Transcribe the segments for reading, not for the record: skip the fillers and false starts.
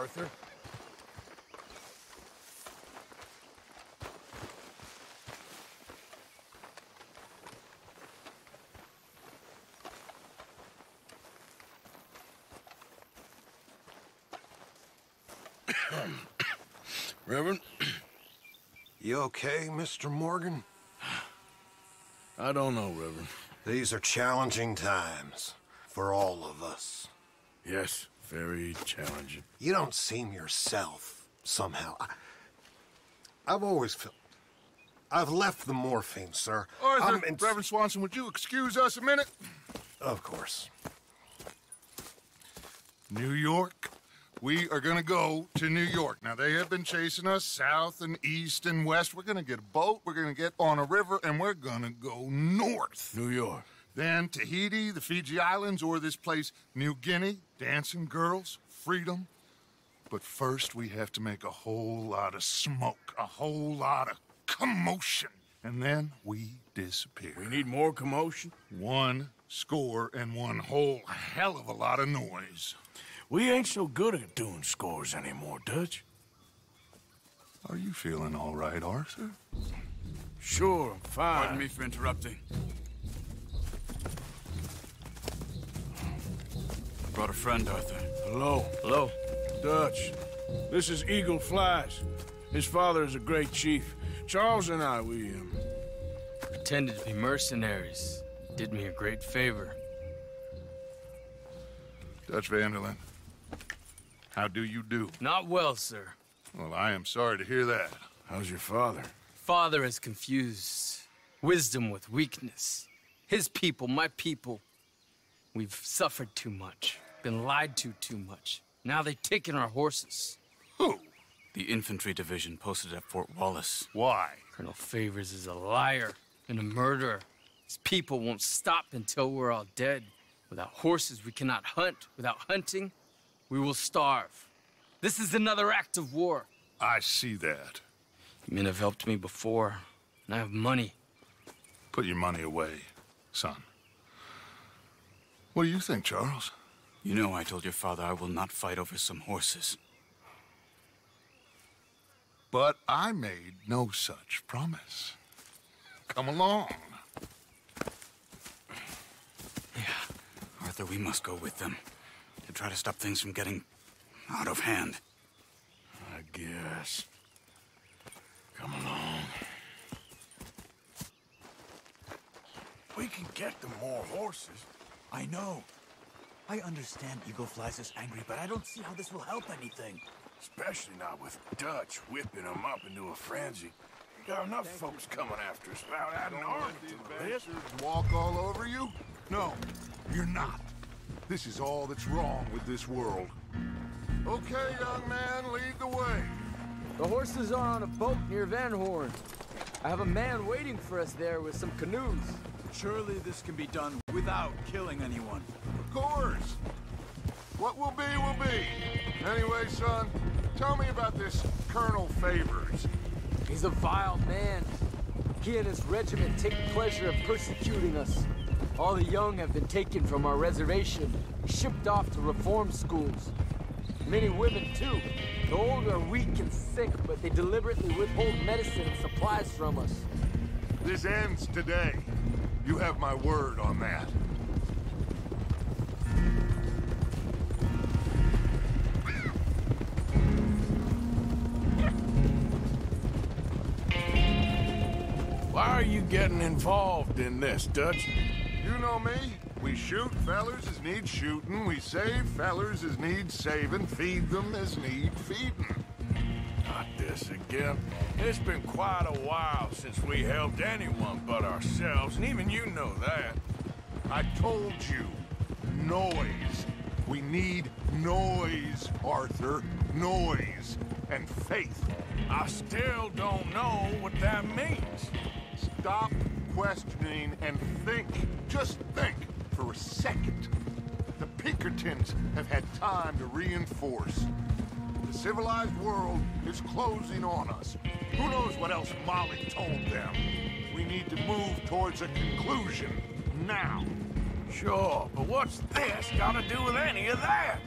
Arthur. Reverend? You okay, Mr. Morgan? I don't know, Reverend. These are challenging times for all of us. Yes, very challenging. You don't seem yourself, somehow. I've always felt... I've left the morphine, sir. Arthur, Reverend Swanson, would you excuse us a minute? Of course. New York. We are gonna go to New York. Now, they have been chasing us south and east and west. We're gonna get a boat, we're gonna get on a river, and we're gonna go north. New York. Then Tahiti, the Fiji Islands, or this place, New Guinea, dancing girls, freedom. But first, we have to make a whole lot of smoke, a whole lot of commotion. And then we disappear. We need more commotion? 1 score and 1 whole hell of a lot of noise. We ain't so good at doing scores anymore, Dutch. Are you feeling all right, Arthur? Sure, I'm fine. Pardon me for interrupting. I brought a friend, Arthur. Hello. Hello. Dutch. This is Eagle Flies. His father is a great chief. Charles and I, we Pretended to be mercenaries. Did me a great favor. Dutch Vanderlyn, how do you do? Not well, sir. Well, I am sorry to hear that. How's your father? Father has confused wisdom with weakness. His people, my people. We've suffered too much. Been lied to too much. Now they've taken our horses. Who? The infantry division posted at Fort Wallace. Why? Colonel Favors is a liar and a murderer. His people won't stop until we're all dead. Without horses, we cannot hunt. Without hunting, we will starve. This is another act of war. I see that. You men have helped me before, and I have money. Put your money away, son. What do you think, Charles? You know I told your father I will not fight over some horses. But I made no such promise. Come along. Arthur, we must go with them to try to stop things from getting out of hand. I guess. Come along. We can get them more horses. I know. I understand Eagle Flies is angry, but I don't see how this will help anything. Especially not with Dutch whipping them up into a frenzy. We got enough folks coming after us without adding arms to this. Walk all over you? No, you're not. This is all that's wrong with this world. Okay, young man, lead the way. The horses are on a boat near Van Horn. I have a man waiting for us there with some canoes. Surely this can be done without killing anyone. Of course. What will be, will be. Anyway, son, tell me about this Colonel Favors. He's a vile man. He and his regiment take pleasure of persecuting us. All the young have been taken from our reservation, shipped off to reform schools. Many women, too. The old are weak and sick, but they deliberately withhold medicine and supplies from us. This ends today. You have my word on that. Why are you getting involved in this, Dutch? You know me. We shoot fellers as need shooting. We save fellers as need saving. Feed them as need feeding. Not this again. It's been quite a while since we helped anyone but ourselves, and even you know that. I told you. Noise. We need noise, Arthur. Noise. And faith. I still don't know what that means. Stop questioning and think. Just think for a second. The Pinkertons have had time to reinforce. The civilized world is closing on us. Who knows what else Molly told them? We need to move towards a conclusion now. Sure, but what's this got to do with any of that?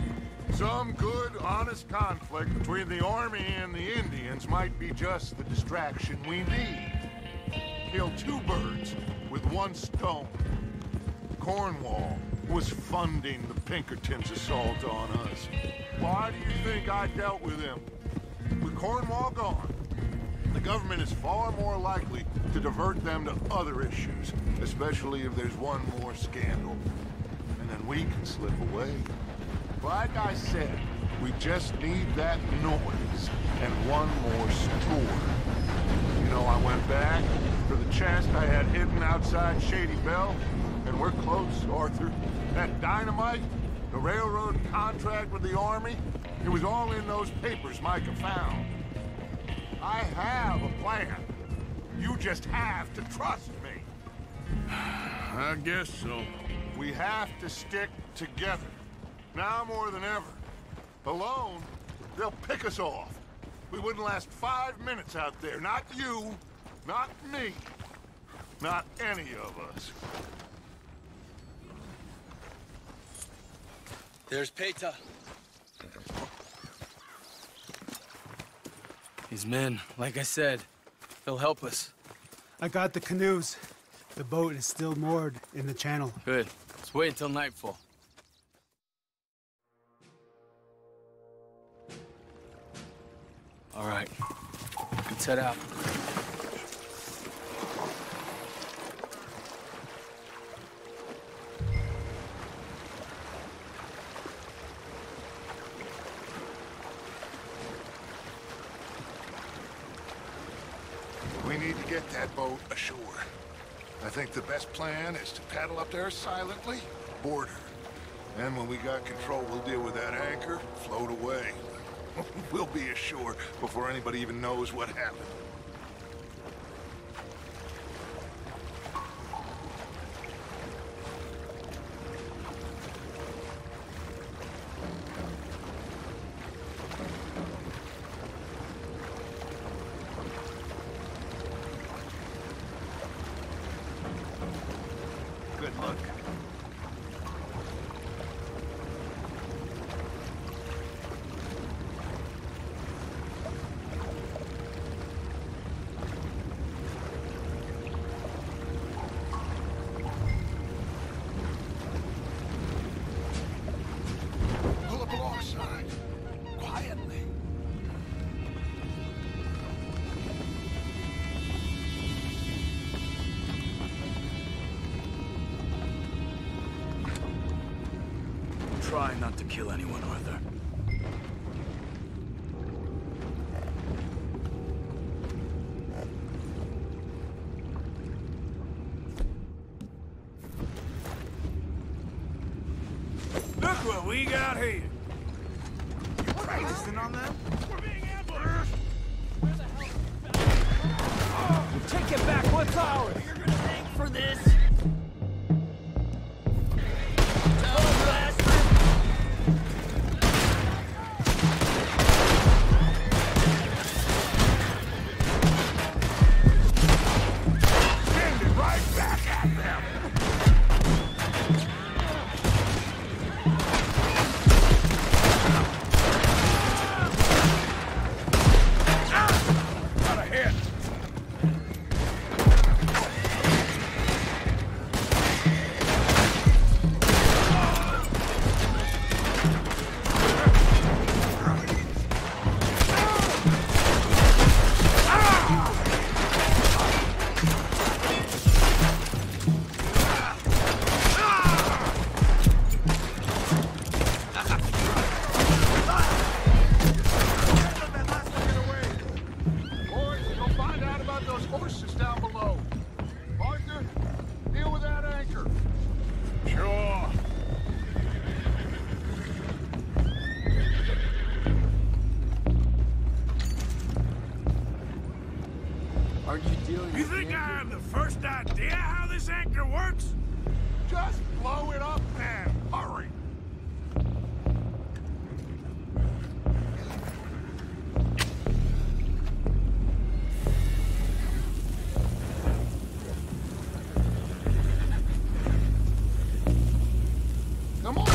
Some good, honest conflict between the army and the Indians might be just the distraction we need. Kill two birds with one stone. Cornwall was funding the Pinkertons' assault on us. Why do you think I dealt with him? With Cornwall gone, the government is far more likely to divert them to other issues, especially if there's one more scandal. And then we can slip away. Like I said, we just need that noise and one more store. You know, I went back for the chest I had hidden outside Shady Belle, and we're close, Arthur. That dynamite, the railroad contract with the army, it was all in those papers Micah found. I have a plan. You just have to trust me. I guess so. We have to stick together. Now more than ever. Alone, they'll pick us off. We wouldn't last 5 minutes out there. Not you, not me, not any of us. There's Peta. His men, like I said, they'll help us. I got the canoes. The boat is still moored in the channel. Good. Let's wait until nightfall. All right. Let's head out. We need to get that boat ashore. I think the best plan is to paddle up there silently, board her. And when we got control, we'll deal with that anchor, float away. We'll be ashore before anybody even knows what happened. Good luck. Pull up alongside. Quietly. Try not to kill anyone, Arthur. Look what we got here. You practicing on them? We're being ambushed. Take it back. What's ours? You're gonna thank for this. Send it right back at them. Got a hit. Boys, go find out about those horses down below. Arthur, deal with that anchor. Sure. Aren't you dealing You with think the I anchor? have the first idea how this anchor works? Just blow it up, man. Hurry. Come on.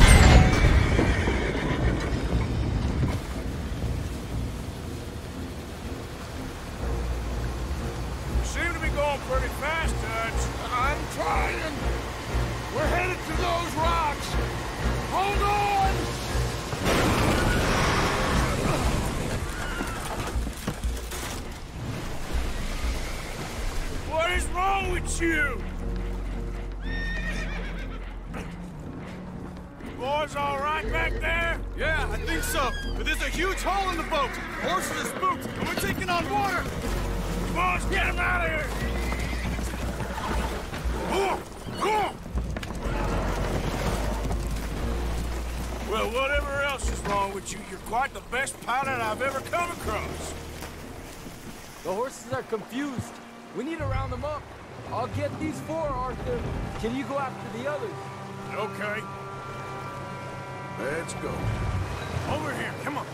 It's you! Boys all right back there? Yeah, I think so. But there's a huge hole in the boat. Horses are spooked, and we're taking on water. Come on, let's get him out of here! Come on! Well, whatever else is wrong with you, you're quite the best pilot I've ever come across. The horses are confused. We need to round them up. I'll get these 4, Arthur. Can you go after the others? Okay. Let's go. Over here, come on.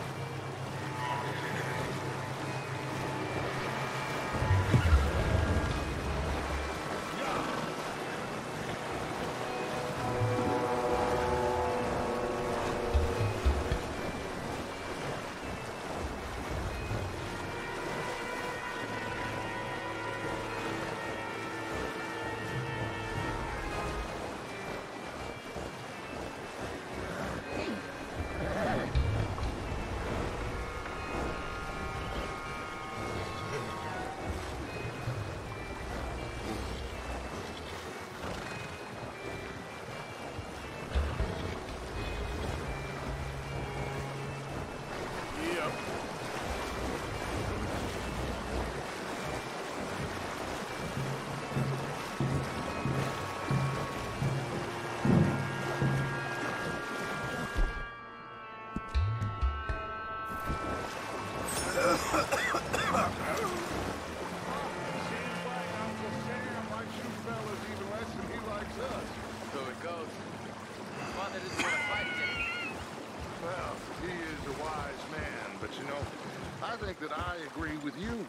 That I agree with you.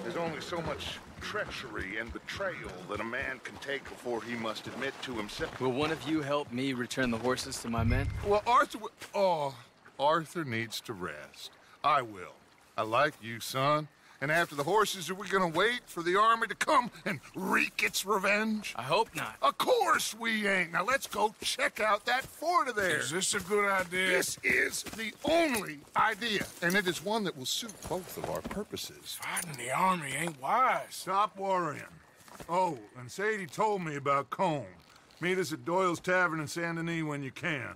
There's only so much treachery and betrayal that a man can take before he must admit to himself. Will one of you help me return the horses to my men? Well, Arthur... Arthur needs to rest. I will. I like you, son. And after the horses, are we gonna wait for the army to come and wreak its revenge? I hope not. Of course we ain't. Now let's go check out that fort of theirs. Is this a good idea? This is the only idea, and it is one that will suit both of our purposes. Fighting the army ain't wise. Stop worrying. Oh, and Sadie told me about Combe. Meet us at Doyle's Tavern in Saint Denis when you can.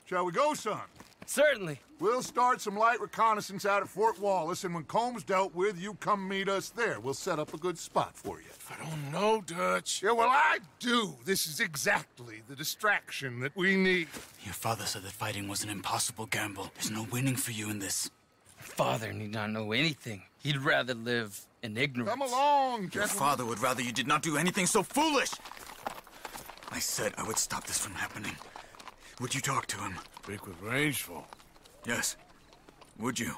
Shall we go, son? Certainly. We'll start some light reconnaissance out at Fort Wallace, and when Combs dealt with, you come meet us there. We'll set up a good spot for you. I don't know, Dutch. Yeah, well, I do. This is exactly the distraction that we need. Your father said that fighting was an impossible gamble. There's no winning for you in this. Father need not know anything. He'd rather live in ignorance. Come along, Your gentlemen. father would rather you did not do anything so foolish. I said I would stop this from happening. Would you talk to him? Speak with Rangeful. Yes. Would you?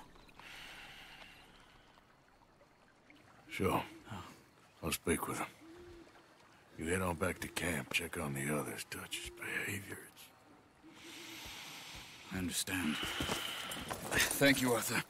Sure. I'll speak with him. You head on back to camp, check on the others, Dutch's behavior. I understand. Thank you, Arthur.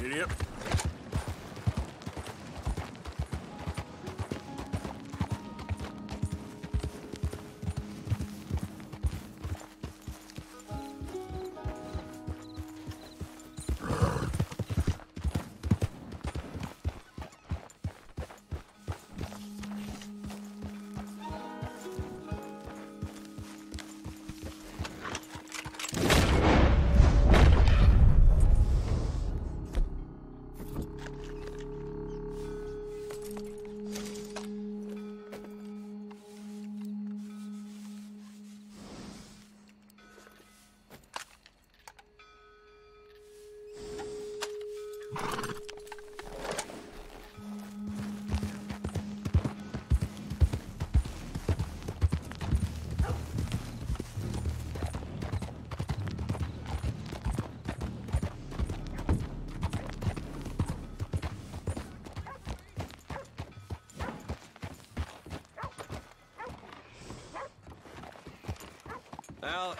Idiot. Well,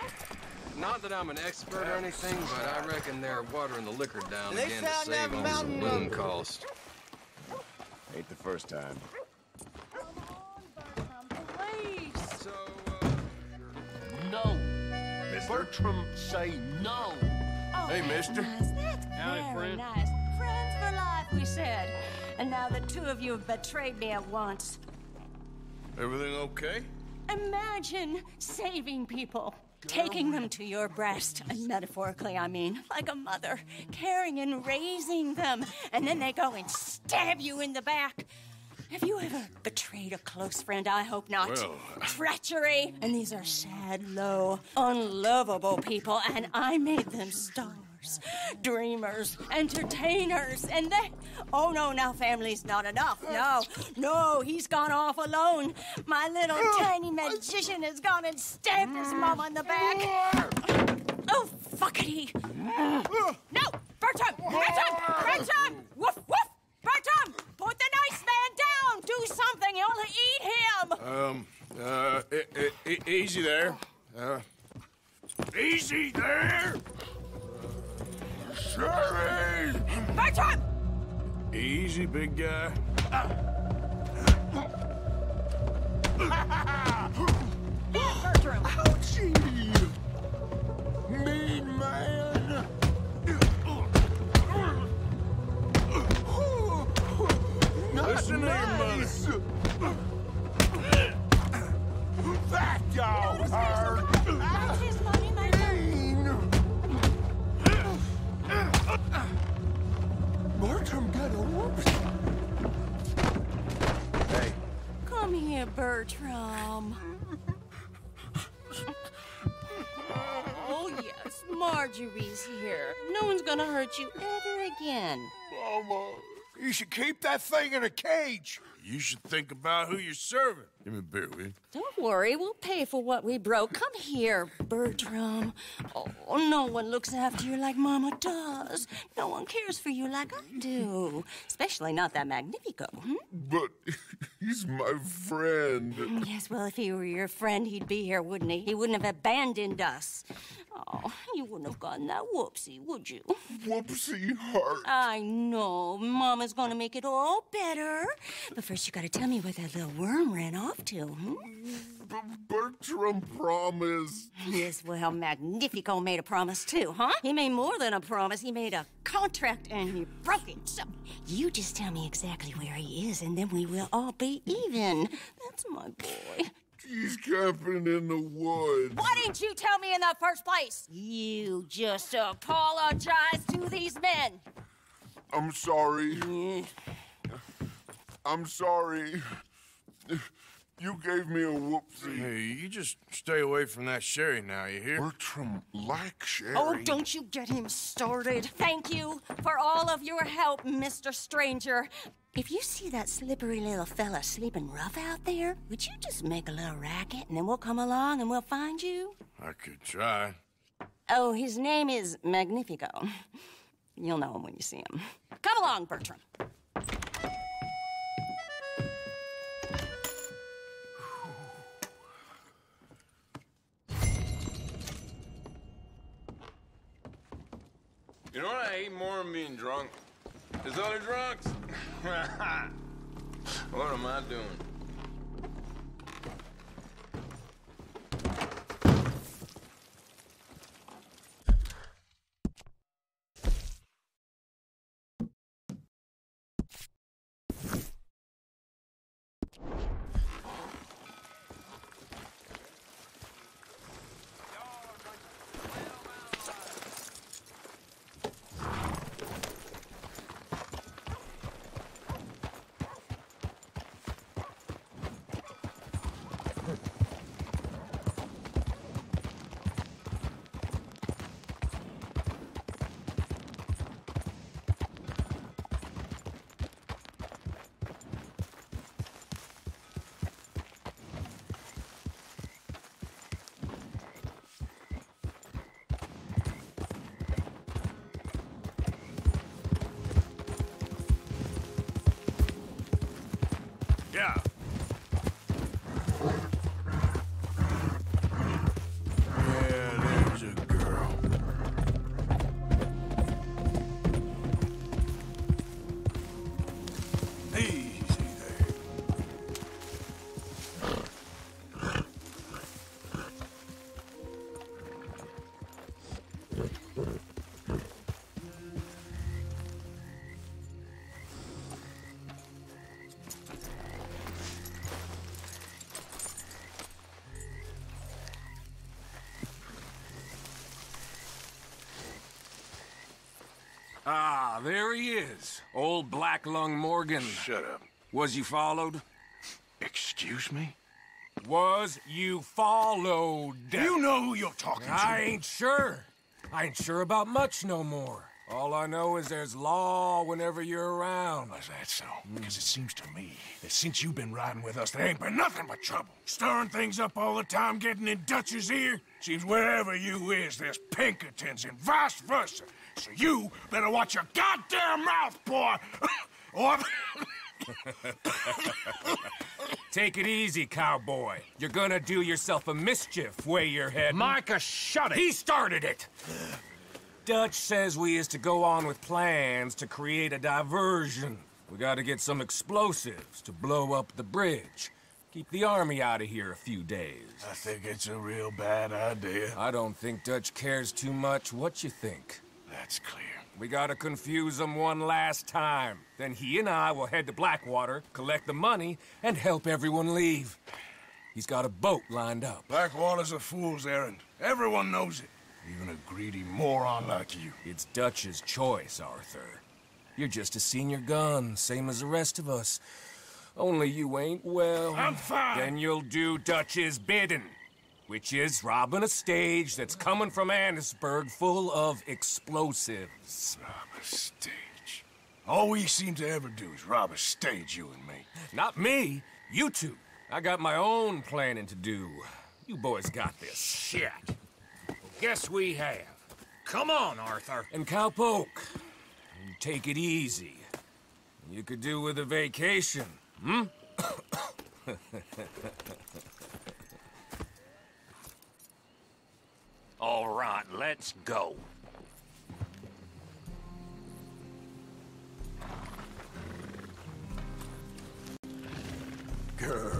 not that I'm an expert or anything, but I reckon they're watering the liquor down They again to found save that on mountain saloon of- cost. Ain't the first time. So, No. Bertram, say no. Oh, Hey, that's mister. Nice. That's Howdy, very friend. nice. Friends for life, we said. And now the two of you have betrayed me at once. Everything okay? Imagine saving people, taking them to your breast, and metaphorically, I mean, like a mother, caring and raising them, and then they go and stab you in the back. Have you ever betrayed a close friend? I hope not. Well, Treachery. And these are sad, low, unlovable people, and I made them stars, dreamers, entertainers, and they... Oh, no, now family's not enough. No, he's gone off alone. My little tiny magician has gone and stabbed his mama in the back. Oh, fuckity. No, Bertram! Woof, woof! Bertram, put the nice man down! Do something, you'll eat him! Easy there. Easy there! Sorry! Bertram! Easy, big guy. Bertram! Ouchie! Mean man! Listen to your mother. That dog hurt! That's his money, my son. Bertram got a whoops. Hey. Come here, Bertram. Oh, yes, Marjorie's here. No one's gonna hurt you ever again. Mama, you should keep that thing in a cage. You should think about who you're serving. Give me a beer, will you? Don't worry, we'll pay for what we broke. Come here, Bertram. Oh, no one looks after you like Mama does. No one cares for you like I do. Especially not that Magnifico, But he's my friend. Yes, well, if he were your friend, he'd be here, wouldn't he? He wouldn't have abandoned us. Oh, you wouldn't have gotten that whoopsie, would you? Whoopsie hurt. I know. Mama's gonna make it all better. But first, you gotta tell me where that little worm ran off to, Bertram promised. Yes, well, Magnifico made a promise too, huh? He made more than a promise. He made a contract and he broke it. So you just tell me exactly where he is and then we will all be even. That's my boy. He's camping in the woods. Why didn't you tell me in the first place? You just apologize to these men. I'm sorry. I'm sorry. You gave me a whoopsie. Hey, you just stay away from that sherry now, you hear? Bertram likes sherry. Oh, don't you get him started. Thank you for all of your help, Mr. Stranger. If you see that slippery little fella sleeping rough out there, would you just make a little racket and then we'll come along and we'll find you? I could try. Oh, his name is Magnifico. You'll know him when you see him. Come along, Bertram. You know what I hate more than being drunk? Is other drunks. What am I doing? Ah, there he is. Old Black Lung Morgan. Shut up. Was you followed? Excuse me? Was you followed? You know who you're talking to. I ain't sure. I ain't sure about much no more. All I know is there's law whenever you're around. Is that so? Because it seems to me that since you've been riding with us, there ain't been nothing but trouble. Stirring things up all the time, getting in Dutch's ear. Seems wherever you is, there's Pinkertons and vice versa. So you better watch your goddamn mouth, boy! Or... Take it easy, cowboy. You're gonna do yourself a mischief way you're heading. Micah, shut it! He started it! Dutch says we is to go on with plans to create a diversion. We gotta get some explosives to blow up the bridge. Keep the army out of here a few days. I think it's a real bad idea. I don't think Dutch cares too much what you think. That's clear. We gotta confuse him one last time. Then he and I will head to Blackwater, collect the money, and help everyone leave. He's got a boat lined up. Blackwater's a fool's errand. Everyone knows it. Even a greedy moron like you. It's Dutch's choice, Arthur. You're just a senior gun, same as the rest of us. Only you ain't well. I'm fine. Then you'll do Dutch's bidding, which is robbing a stage that's coming from Annisburg full of explosives. Rob a stage. All we seem to ever do is rob a stage, you and me. Not me, you two. I got my own planning to do. You boys got this. Shit. Guess we have. Come on, Arthur. And Cowpoke, take it easy. You could do with a vacation, hmm? All right, let's go. Girl.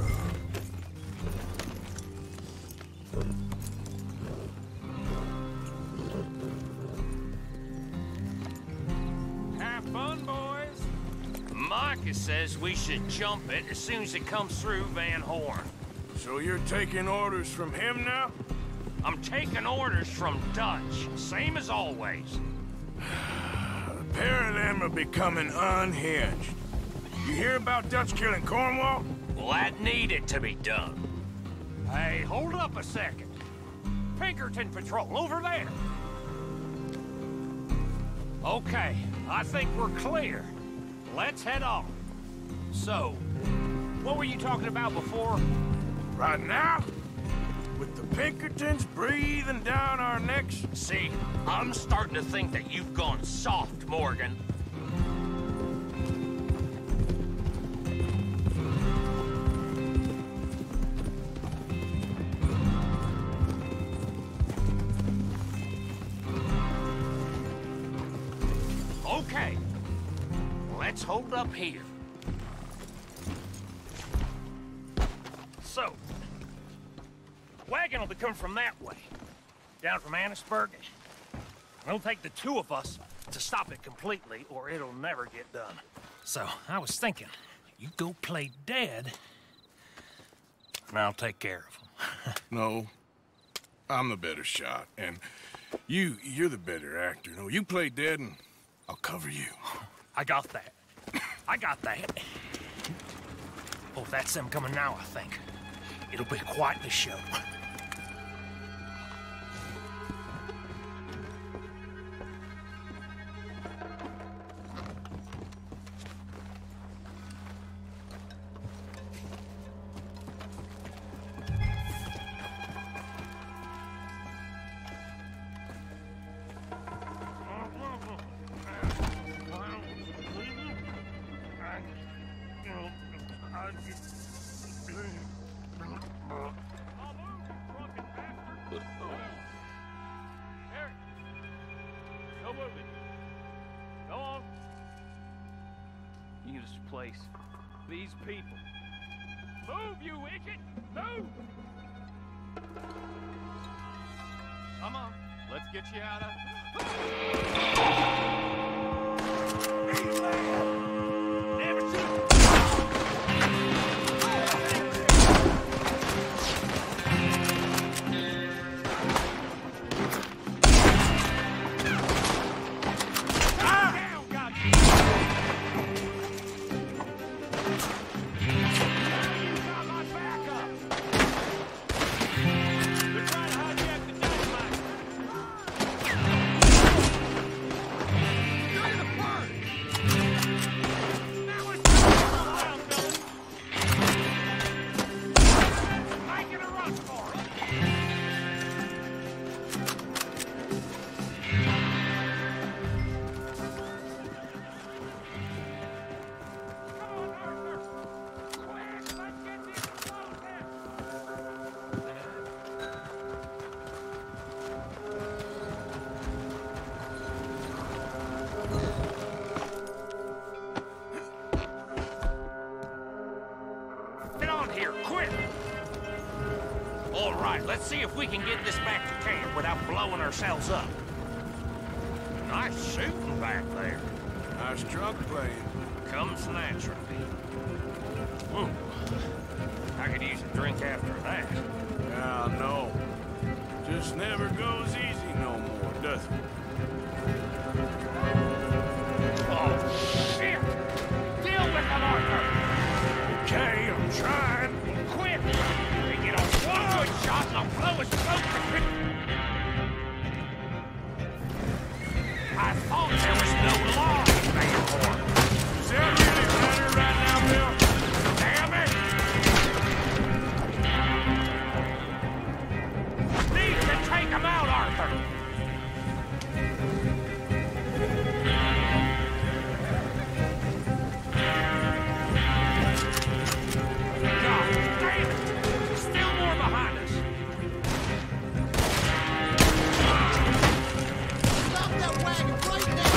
Have fun, boys. Micah says we should jump it as soon as it comes through Van Horn. So you're taking orders from him now? I'm taking orders from Dutch, same as always. A pair of them are becoming unhinged. You hear about Dutch killing Cornwall? Well, that needed to be done. Hey, hold up a second. Pinkerton Patrol, over there. Okay, I think we're clear. Let's head on. So, what were you talking about before? Right now? With the Pinkertons breathing down our necks? See, I'm starting to think that you've gone soft, Morgan. Okay, let's hold up here. So, wagon will be coming from that way, down from Annisburg. It'll take the two of us to stop it completely, or it'll never get done. So, I was thinking, you go play dead, and I'll take care of him. No, I'm the better shot, and you're the better actor. No, you play dead, and I'll cover you. I got that. I got that. Oh, that's them coming now, I think. It'll be quite the show. Place. These people. Move, you idiot! Move! Come on, let's get you out of... Never shoot! Ah! All right, let's see if we can get this back to camp without blowing ourselves up. Nice shooting back there. Nice drunk playing. Comes naturally. Ooh. I could use a drink after that. Yeah, no. Just never goes easy no more, does it? Oh, shit! Deal with them, Arthur! Okay, I'm trying. Quit! We get off one good shot and I'll blow his throat to I thought there was no law in Mayport. Is that really better right now, Bill? Damn it! Need to take him out, Arthur! God damn it! Still more behind us. Stop that wagon right now!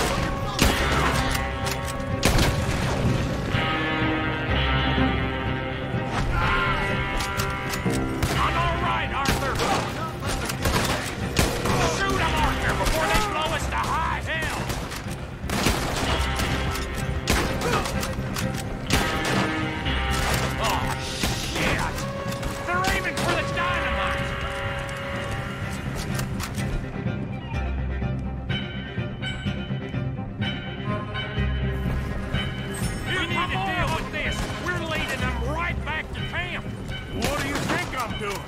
I'm all right, Arthur. Shoot him, Arthur, before they blow us to high hell. Oh, shit! They're aiming for the dynamite! We need to deal with this. We're leading them right back to camp. What do you think I'm doing?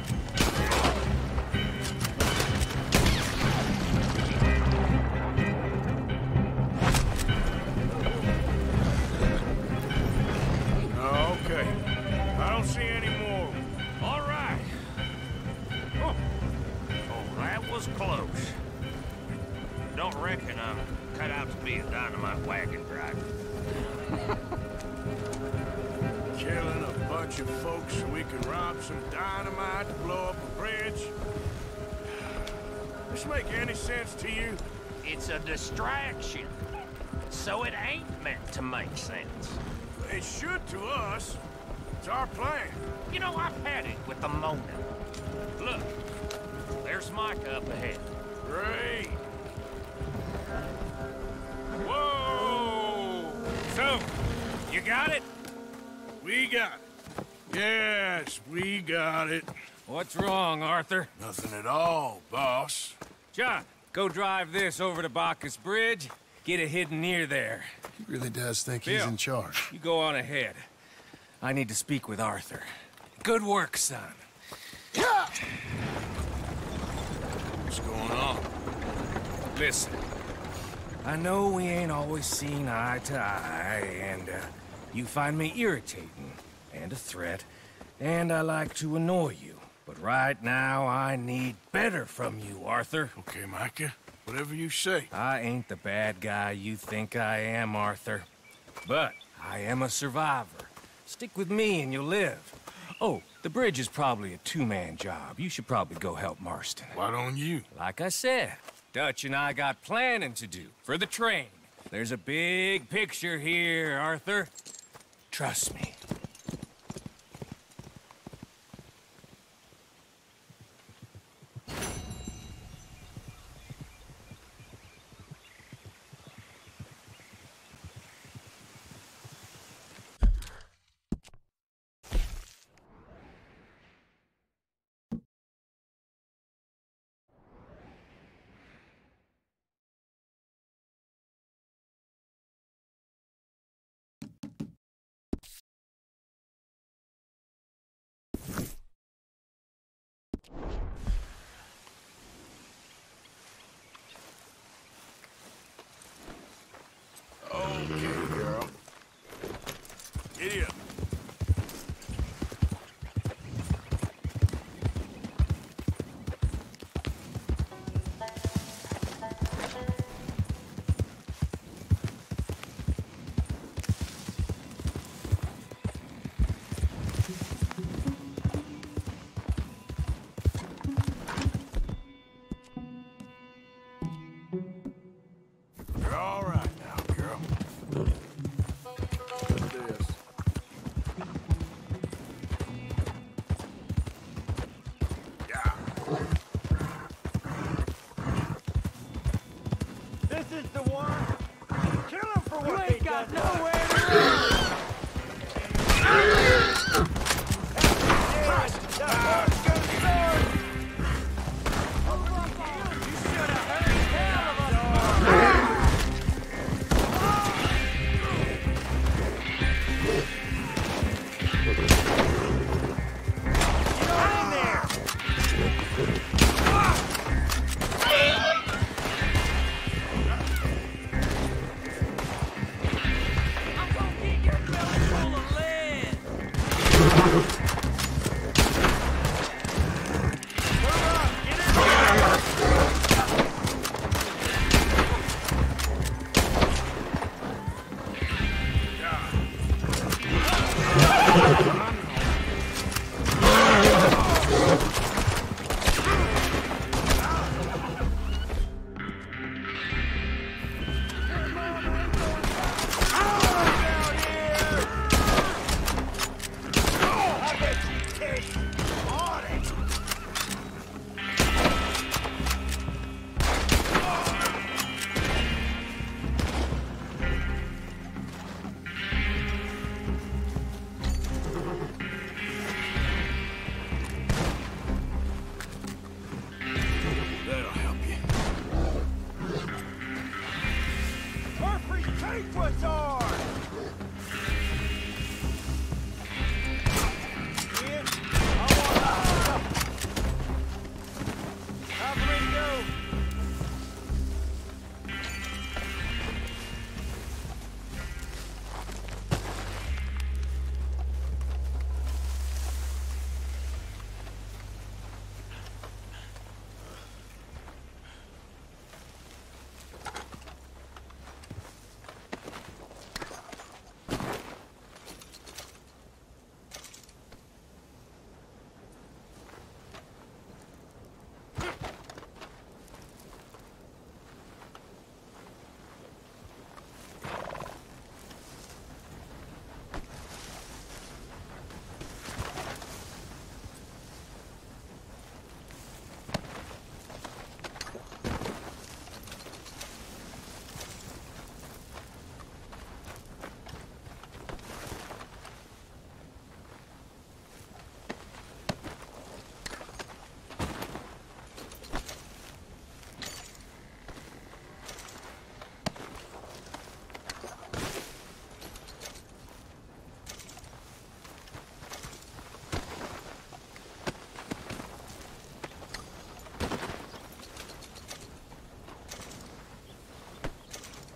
Okay. I don't see any more. All right. Oh, that was close. Don't reckon I'm cut out to be a dynamite wagon driver. Killing a bunch of folks so we can rob some dynamite to blow up a bridge. This make any sense to you? It's a distraction, so it ain't meant to make sense. It should to us. It's our plan. You know, I've had it with the Mona. Look, there's Micah up ahead. Great. Whoa! So, you got it? We got it. Yes, we got it. What's wrong, Arthur? Nothing at all, boss. John, go drive this over to Bacchus Bridge. Get it hidden near there. He really does think Bill, he's in charge. You go on ahead. I need to speak with Arthur. Good work, son. What's going on? Listen, I know we ain't always seen eye to eye, and you find me irritating and a threat, and I like to annoy you. But right now, I need better from you, Arthur. Okay, Micah. Whatever you say. I ain't the bad guy you think I am, Arthur. But I am a survivor. Stick with me and you'll live. Oh, the bridge is probably a two-man job. You should probably go help Marston. Why don't you? Like I said, Dutch and I got planning to do for the train. There's a big picture here, Arthur. Trust me. got nowhere to run!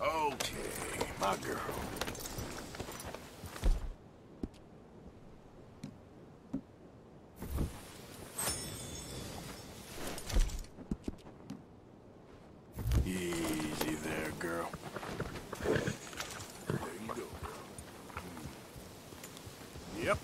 Okay, my girl. Easy there, girl. There you go. Yep.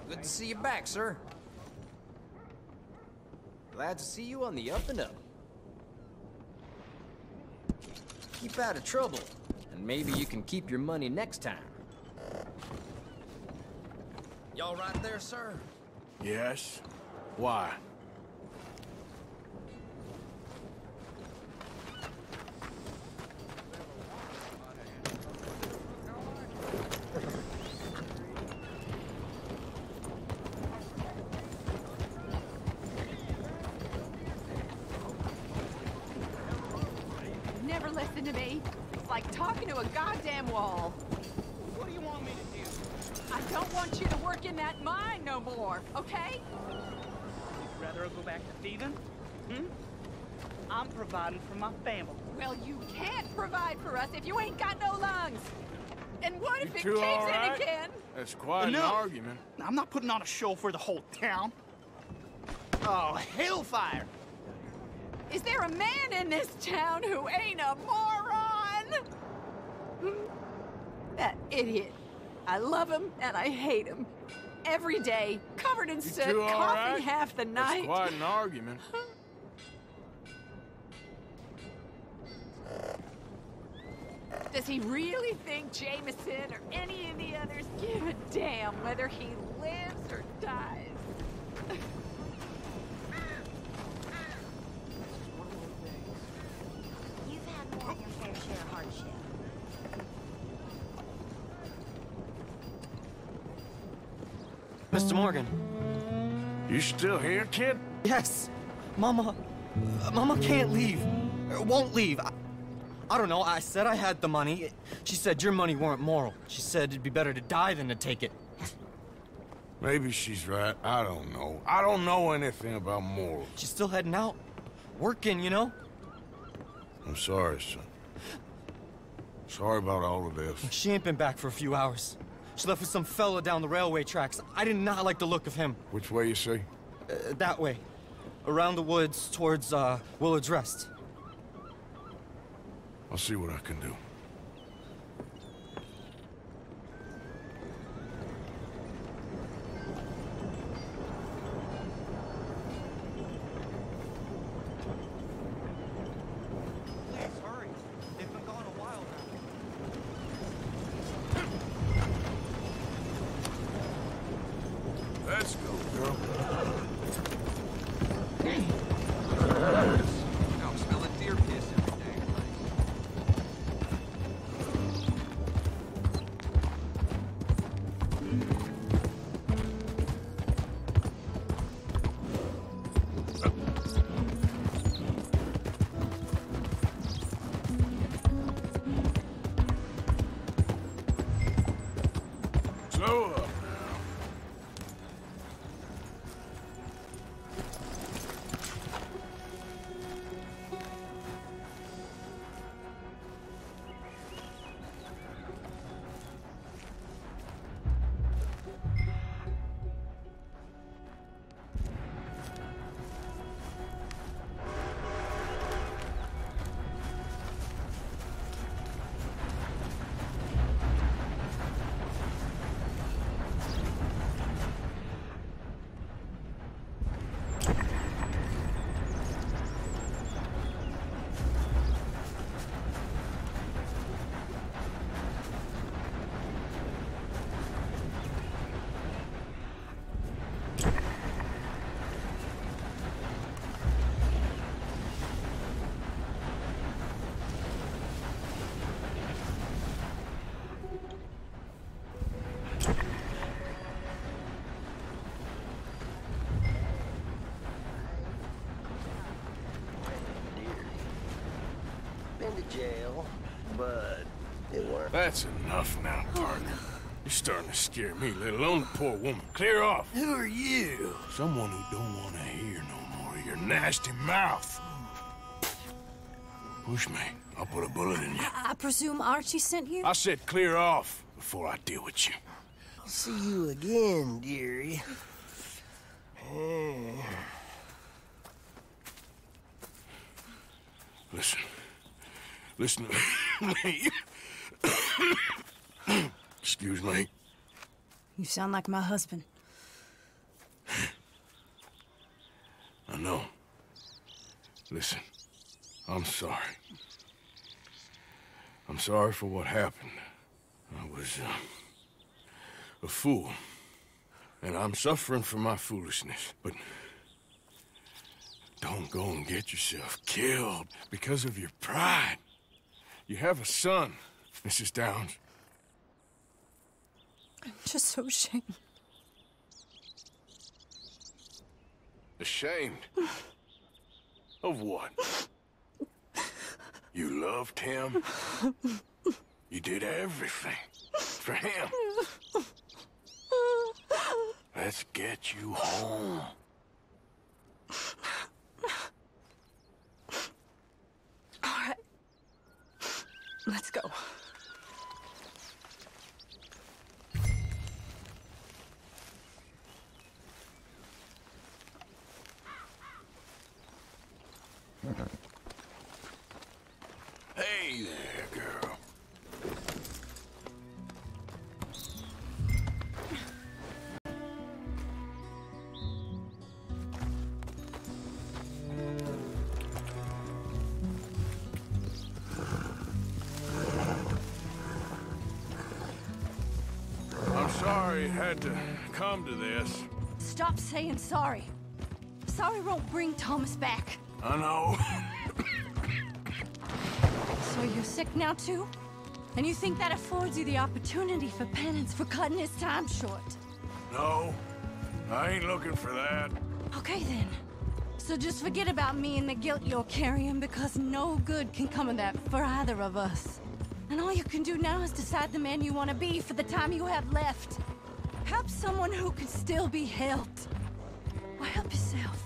Good to see you back, sir. Glad to see you on the up and up. Keep out of trouble, and maybe you can keep your money next time. Y'all right there, sir? Yes. Why? Never listen to me. It's like talking to a goddamn wall. What do you want me to do? I don't want you to work in that mine no more, okay? You'd rather go back to thieving? Hmm? I'm providing for my family. Well, you can't provide for us if you ain't got no lungs. And what if it two caves all right? in again? That's quite an Enough. argument. I'm not putting on a show for the whole town. Oh, hellfire! Is there a man in this town who ain't a moron? That idiot. I love him and I hate him. Every day, covered in soot, two all coughing right? half the night. That's quite an argument. Does he really think Jameson or any of the others give a damn whether he lives or dies? You've had more than your fair share of hardship. Mr. Morgan. You still here, kid? Yes. Mama can't leave. Won't leave. I don't know. I said I had the money. She said your money weren't moral. She said it'd be better to die than to take it. Maybe she's right. I don't know. I don't know anything about morals. She's still heading out. Working, you know? I'm sorry, son. Sorry about all of this. She ain't been back for a few hours. She left with some fella down the railway tracks. I did not like the look of him. Which way you say? That way. Around the woods towards, Willard's Rest. I'll see what I can do. Please, hurry. They've been gone a while now. Let's go, girl. Now I'm smelling deer piss every day. Slow up. Been to jail, but it weren't. That's enough now, partner. You're starting to scare me, let alone the poor woman. Clear off. Who are you? Someone who don't want to hear no more of your nasty mouth. Push me. I'll put a bullet in you. I presume Archie sent you? I said clear off before I deal with you. I'll see you again, dearie. Listen to me. Excuse me. You sound like my husband. I know. Listen, I'm sorry. I'm sorry for what happened. I was, a fool. And I'm suffering for my foolishness. But Don't go and get yourself killed because of your pride. You have a son, Mrs. Downs. I'm just so ashamed. Ashamed? Of what? You loved him? You did everything for him. Let's get you home. All right. Let's go. Hey there, girl. I'm sorry it had to come to this. Stop saying sorry. Sorry won't bring Thomas back. I know. So you're sick now too? And you think that affords you the opportunity for penance for cutting his time short? No, I ain't looking for that. Okay then. So just forget about me and the guilt you're carrying, because no good can come of that for either of us. And all you can do now is decide the man you want to be for the time you have left. Help someone who can still be helped. Or help yourself.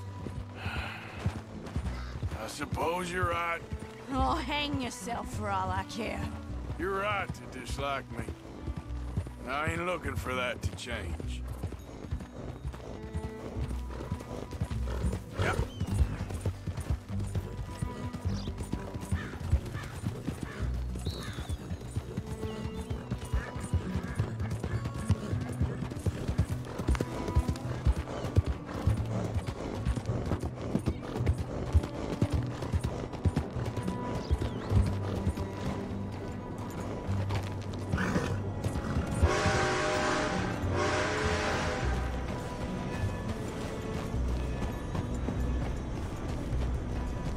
I suppose you're right. Oh, hang yourself for all I care. You're right to dislike me. I ain't looking for that to change. Yep.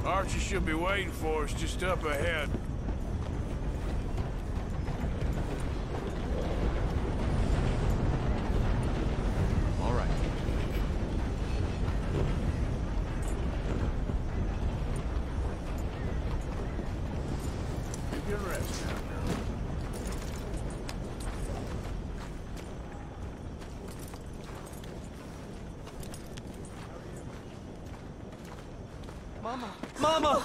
Archie should be waiting for us just up ahead. All right. Take your rest now. Mama! Mama!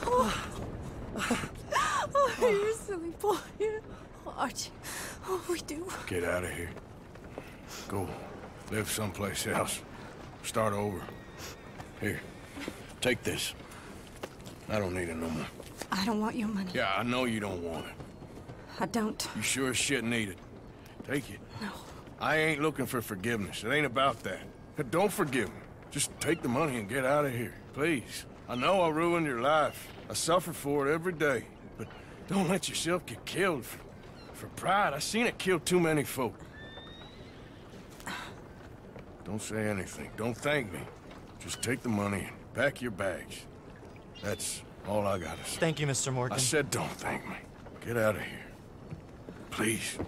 Oh, you silly boy. Oh, Archie, what we do? Get out of here. Go live someplace else. Start over. Here, take this. I don't need it no more. I don't want your money. Yeah, I know you don't want it. I don't. You sure as shit need it. Take it. No. I ain't looking for forgiveness. It ain't about that. But don't forgive me. Just take the money and get out of here, please. I know I ruined your life. I suffer for it every day. But don't let yourself get killed for pride. I seen it kill too many folk. Don't say anything. Don't thank me. Just take the money and pack your bags. That's all I gotta say. Thank you, Mr. Morgan. I said don't thank me. Get out of here. Please.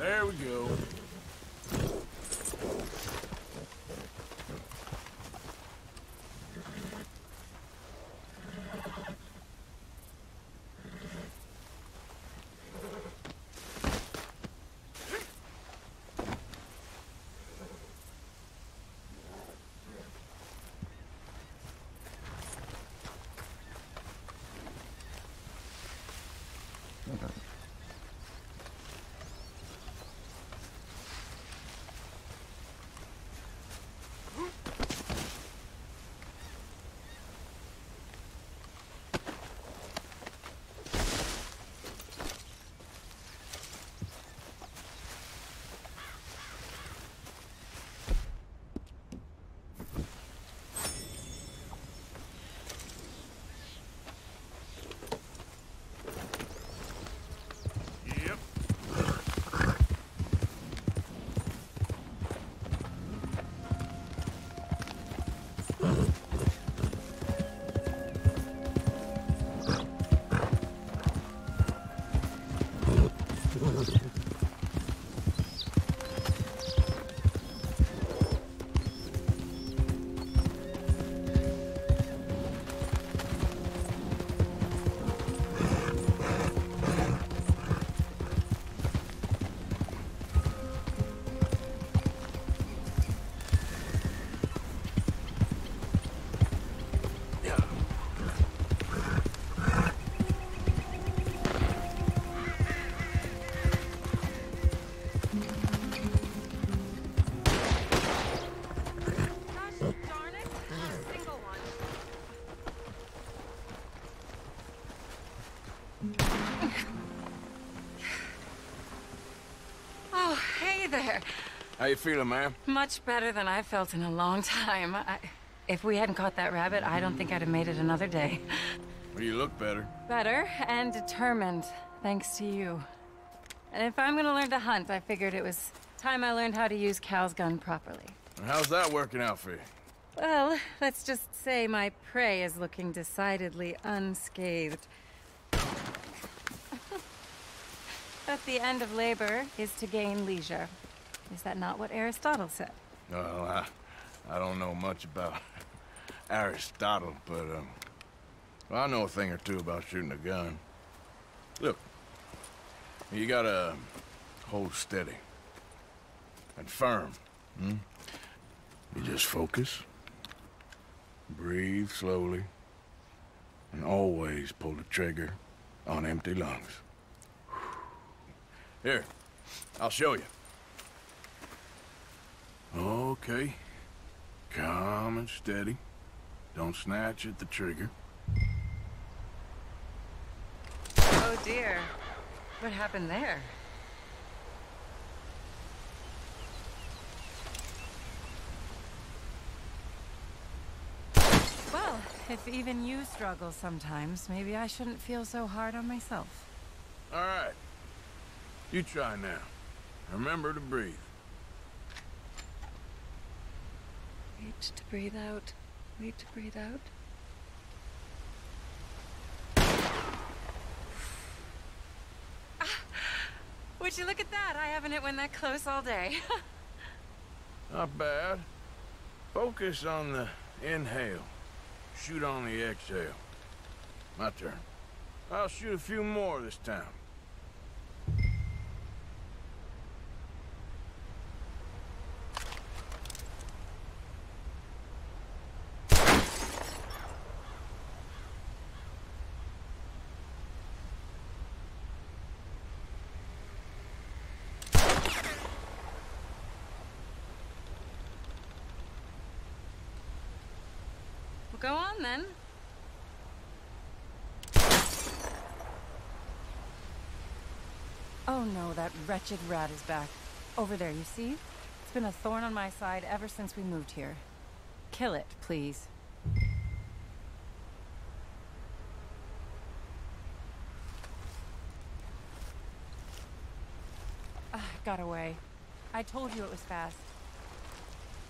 There we go. Oh, hey there. How you feeling, ma'am? Much better than I felt in a long time. If we hadn't caught that rabbit, I don't think I'd have made it another day. Well, you look better. Better and determined, thanks to you. And if I'm gonna learn to hunt, I figured it was time I learned how to use Cal's gun properly. And how's that working out for you? Well, let's just say my prey is looking decidedly unscathed. But the end of labor is to gain leisure. Is that not what Aristotle said? Well, I don't know much about Aristotle, but, well, I know a thing or two about shooting a gun. Look, you gotta hold steady and firm, You just focus, breathe slowly, and always pull the trigger on empty lungs. Here, I'll show you. Okay. Calm and steady. Don't snatch at the trigger. Oh dear. What happened there? Well, if even you struggle sometimes, maybe I shouldn't feel so hard on myself. All right. You try now. Remember to breathe. Wait to breathe out. Wait to breathe out. Would you look at that? I haven't hit one that close all day. Not bad. Focus on the inhale. Shoot on the exhale. My turn. I'll shoot a few more this time. Go on, then. Oh no, that wretched rat is back. Over there, you see? It's been a thorn on my side ever since we moved here. Kill it, please. Got away. I told you it was fast.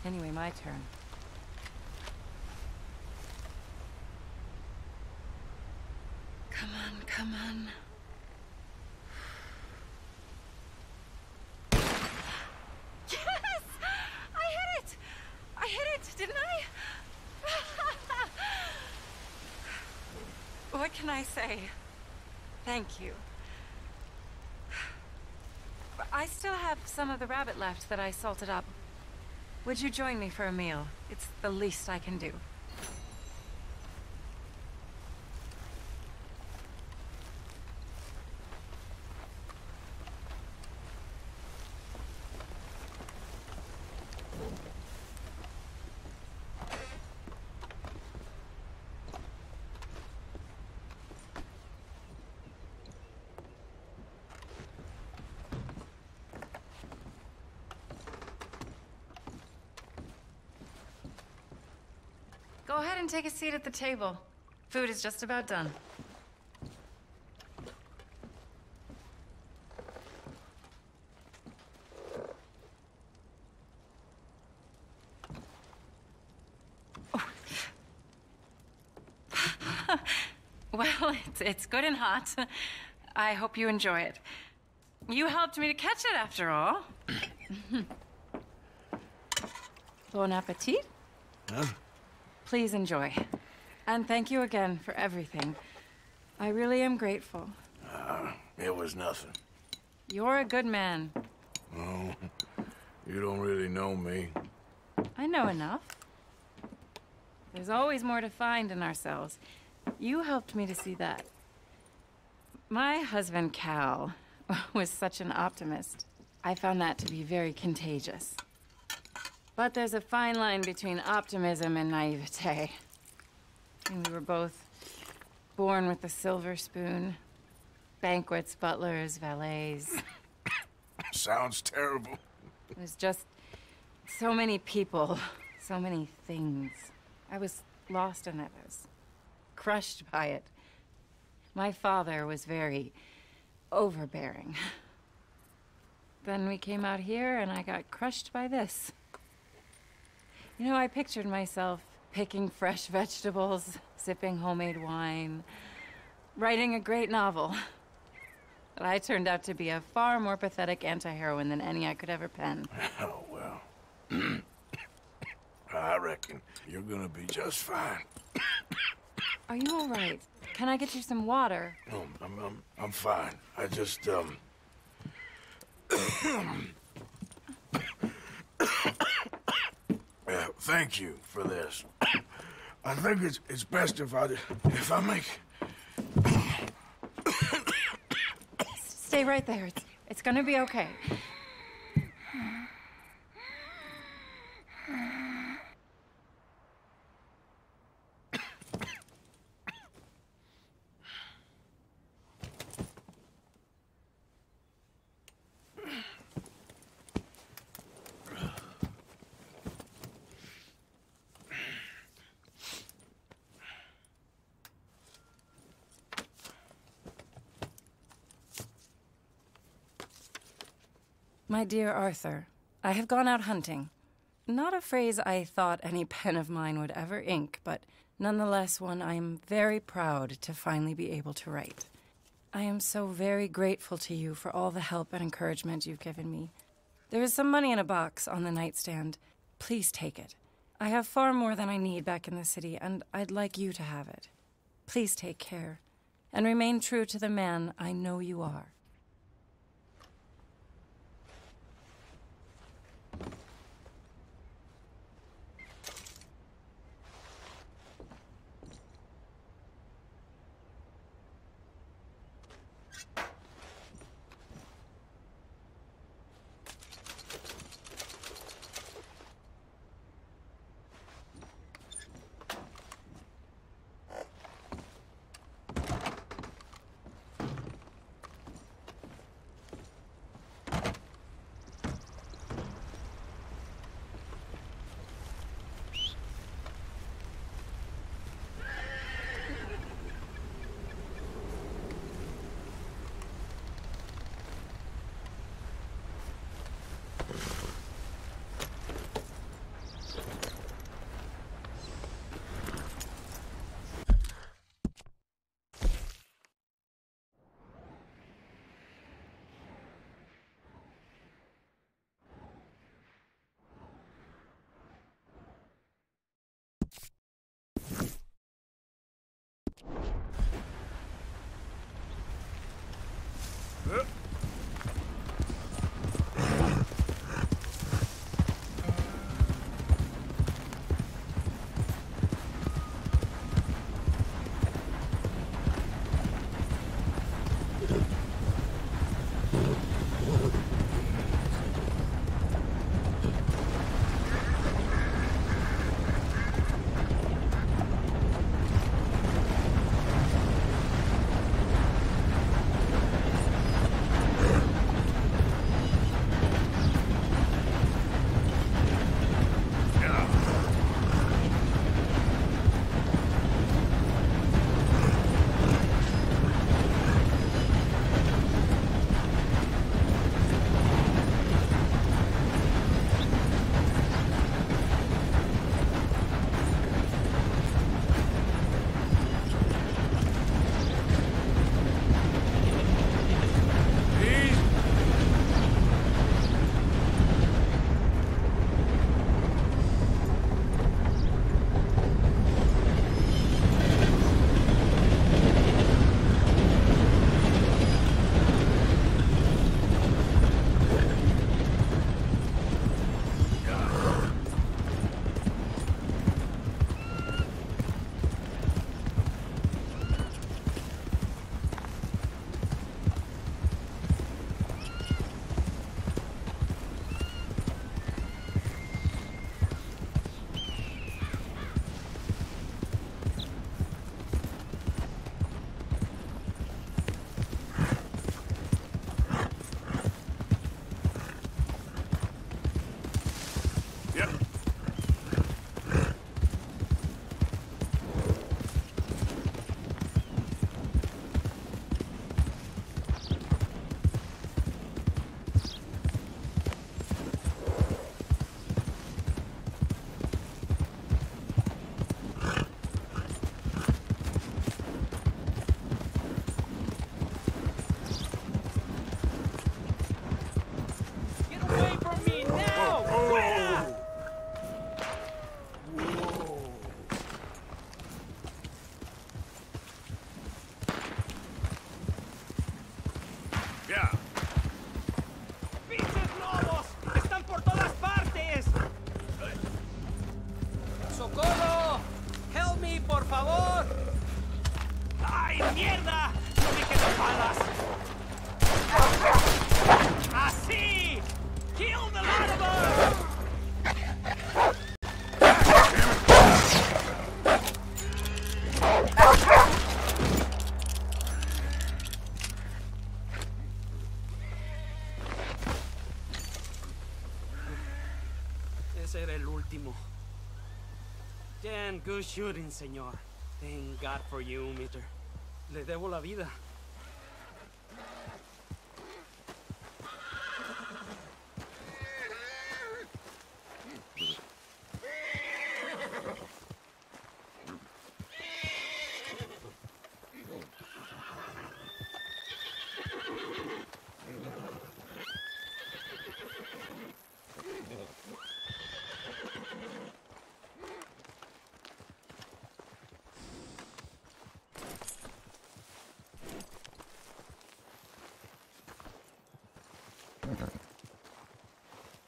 Anyway, my turn. Come on, come on. I say thank you? I still have some of the rabbit left that I salted up. Would you join me for a meal? It's the least I can do. Go ahead and take a seat at the table. Food is just about done. Well, it's good and hot. I hope you enjoy it. You helped me to catch it, after all. Bon appetit. Huh? Please enjoy. And thank you again for everything. I really am grateful. It was nothing. You're a good man. Oh, you don't really know me. I know enough. There's always more to find in ourselves. You helped me to see that. My husband, Cal, was such an optimist. I found that to be very contagious. But there's a fine line between optimism and naivete. And we were both born with a silver spoon. Banquets, butlers, valets. Sounds terrible. It was just so many people, so many things. I was lost in it. I was crushed by it. My father was very overbearing. Then we came out here and I got crushed by this. You know, I pictured myself picking fresh vegetables, sipping homemade wine, writing a great novel. But I turned out to be a far more pathetic anti-heroine than any I could ever pen. Oh, well. I reckon you're gonna be just fine. Are you all right? Can I get you some water? No, I'm fine. I just, thank you for this. I think it's best if I make... Stay right there. It's gonna be okay. My dear Arthur, I have gone out hunting. Not a phrase I thought any pen of mine would ever ink, but nonetheless one I am very proud to finally be able to write. I am so very grateful to you for all the help and encouragement you've given me. There is some money in a box on the nightstand. Please take it. I have far more than I need back in the city, and I'd like you to have it. Please take care, and remain true to the man I know you are. Ese era el último. Damn good shooting, señor. Thank God for you, mister. Le debo la vida.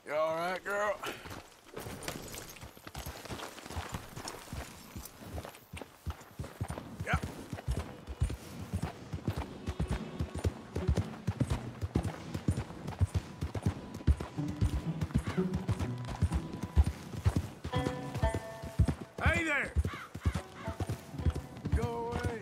You all right, girl? Yep. Hey there! Go away.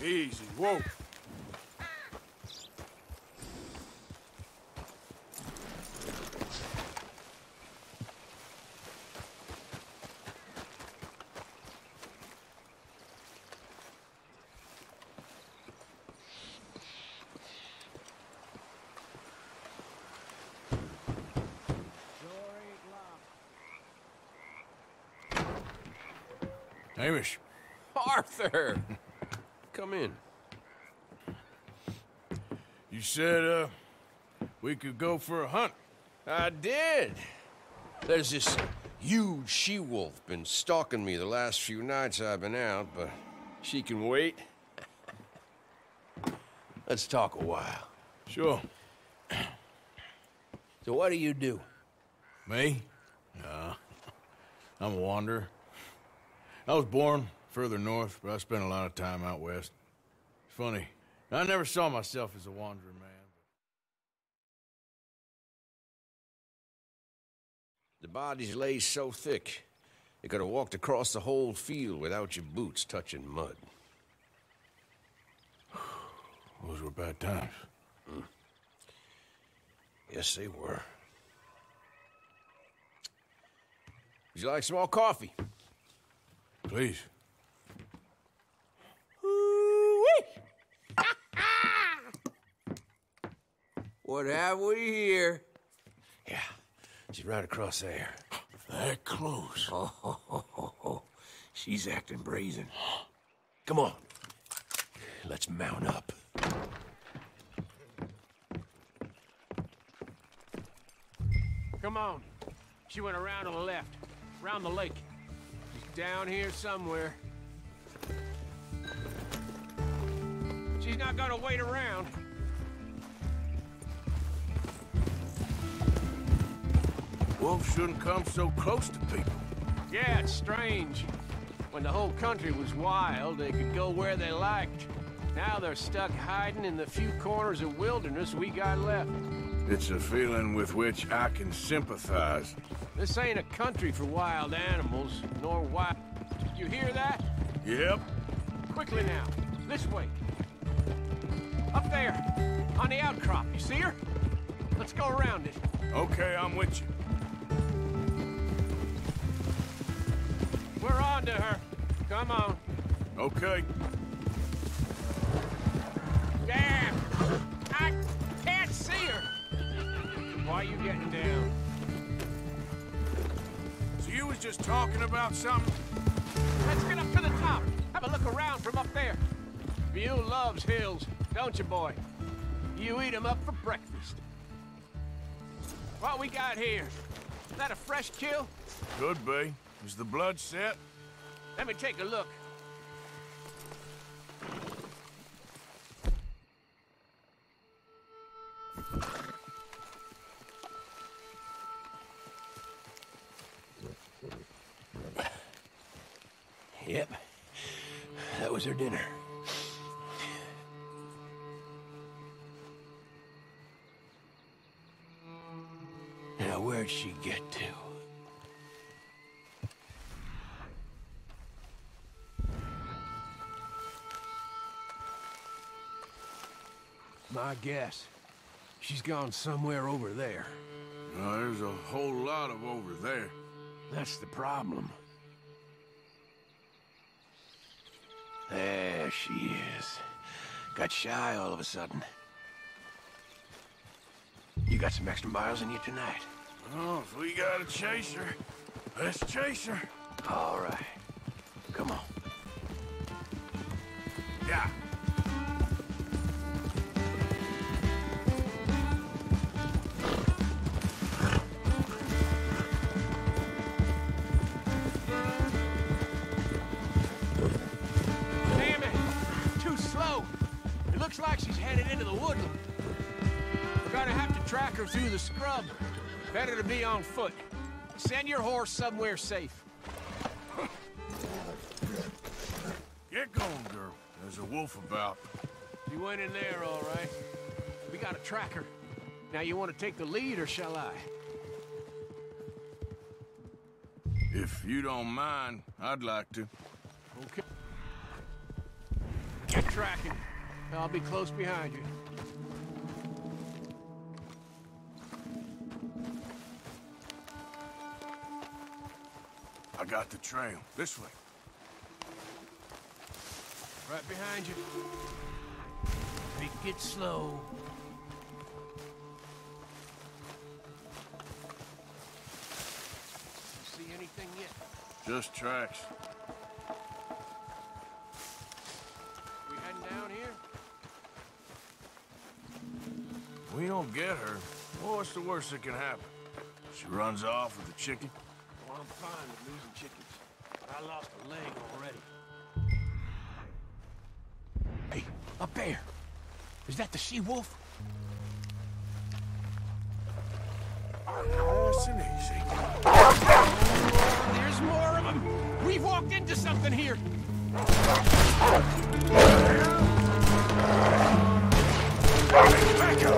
Easy, whoa. Hamish. Arthur! Come in. You said, we could go for a hunt. I did. There's this huge she-wolf been stalking me the last few nights I've been out, but she can wait. Let's talk a while. Sure. So what do you do? Me? Nah. I'm a wanderer. I was born further north, but I spent a lot of time out west. It's funny. I never saw myself as a wanderer, man. The bodies lay so thick, you could have walked across the whole field without your boots touching mud. Those were bad times. Yes, they were. Would you like some more coffee? Please. What have we here? Yeah, she's right across there. That close. Oh, she's acting brazen. Come on. Let's mount up. Come on. She went around on the left, around the lake. She's down here somewhere. She's not gonna wait around. Wolves shouldn't come so close to people. Yeah, it's strange. When the whole country was wild, they could go where they liked. Now they're stuck hiding in the few corners of wilderness we got left. It's a feeling with which I can sympathize. This ain't a country for wild animals, nor wild... Did you hear that? Yep. Quickly now. This way. Up there. On the outcrop. You see her? Let's go around it. Okay, I'm with you. We're on to her. Come on. Okay. Damn! I can't see her! Why are you getting down? So you was just talking about something? Let's get up to the top. Have a look around from up there. You loves hills, don't you, boy? You eat 'em up for breakfast. What we got here? Is that a fresh kill? Could be. Is the blood set? Let me take a look. Yep. That was her dinner. Now, where'd she get to? My guess. She's gone somewhere over there. No, there's a whole lot of over there. That's the problem. There she is. Got shy all of a sudden. You got some extra miles in you tonight. Oh, if we gotta chase her, let's chase her. All right. Come on. Yeah. Damn it! Too slow. It looks like she's headed into the woodland. We're gonna have to track her through the scrub. Better to be on foot. Send your horse somewhere safe. Get going, girl. There's a wolf about. You went in there, all right. We gotta track her. Now, you want to take the lead, or shall I? If you don't mind, I'd like to. Okay. Get tracking. I'll be close behind you. I got the trail. This way. Right behind you. Take it slow. You see anything yet? Just tracks. we don't get her, well, what's the worst that can happen? She runs off with the chicken? Well, I'm fine with losing chickens, but I lost a leg already. Hey, up there. Is that the she-wolf? Nice and easy. There's more of them! We've walked into something here! Back up!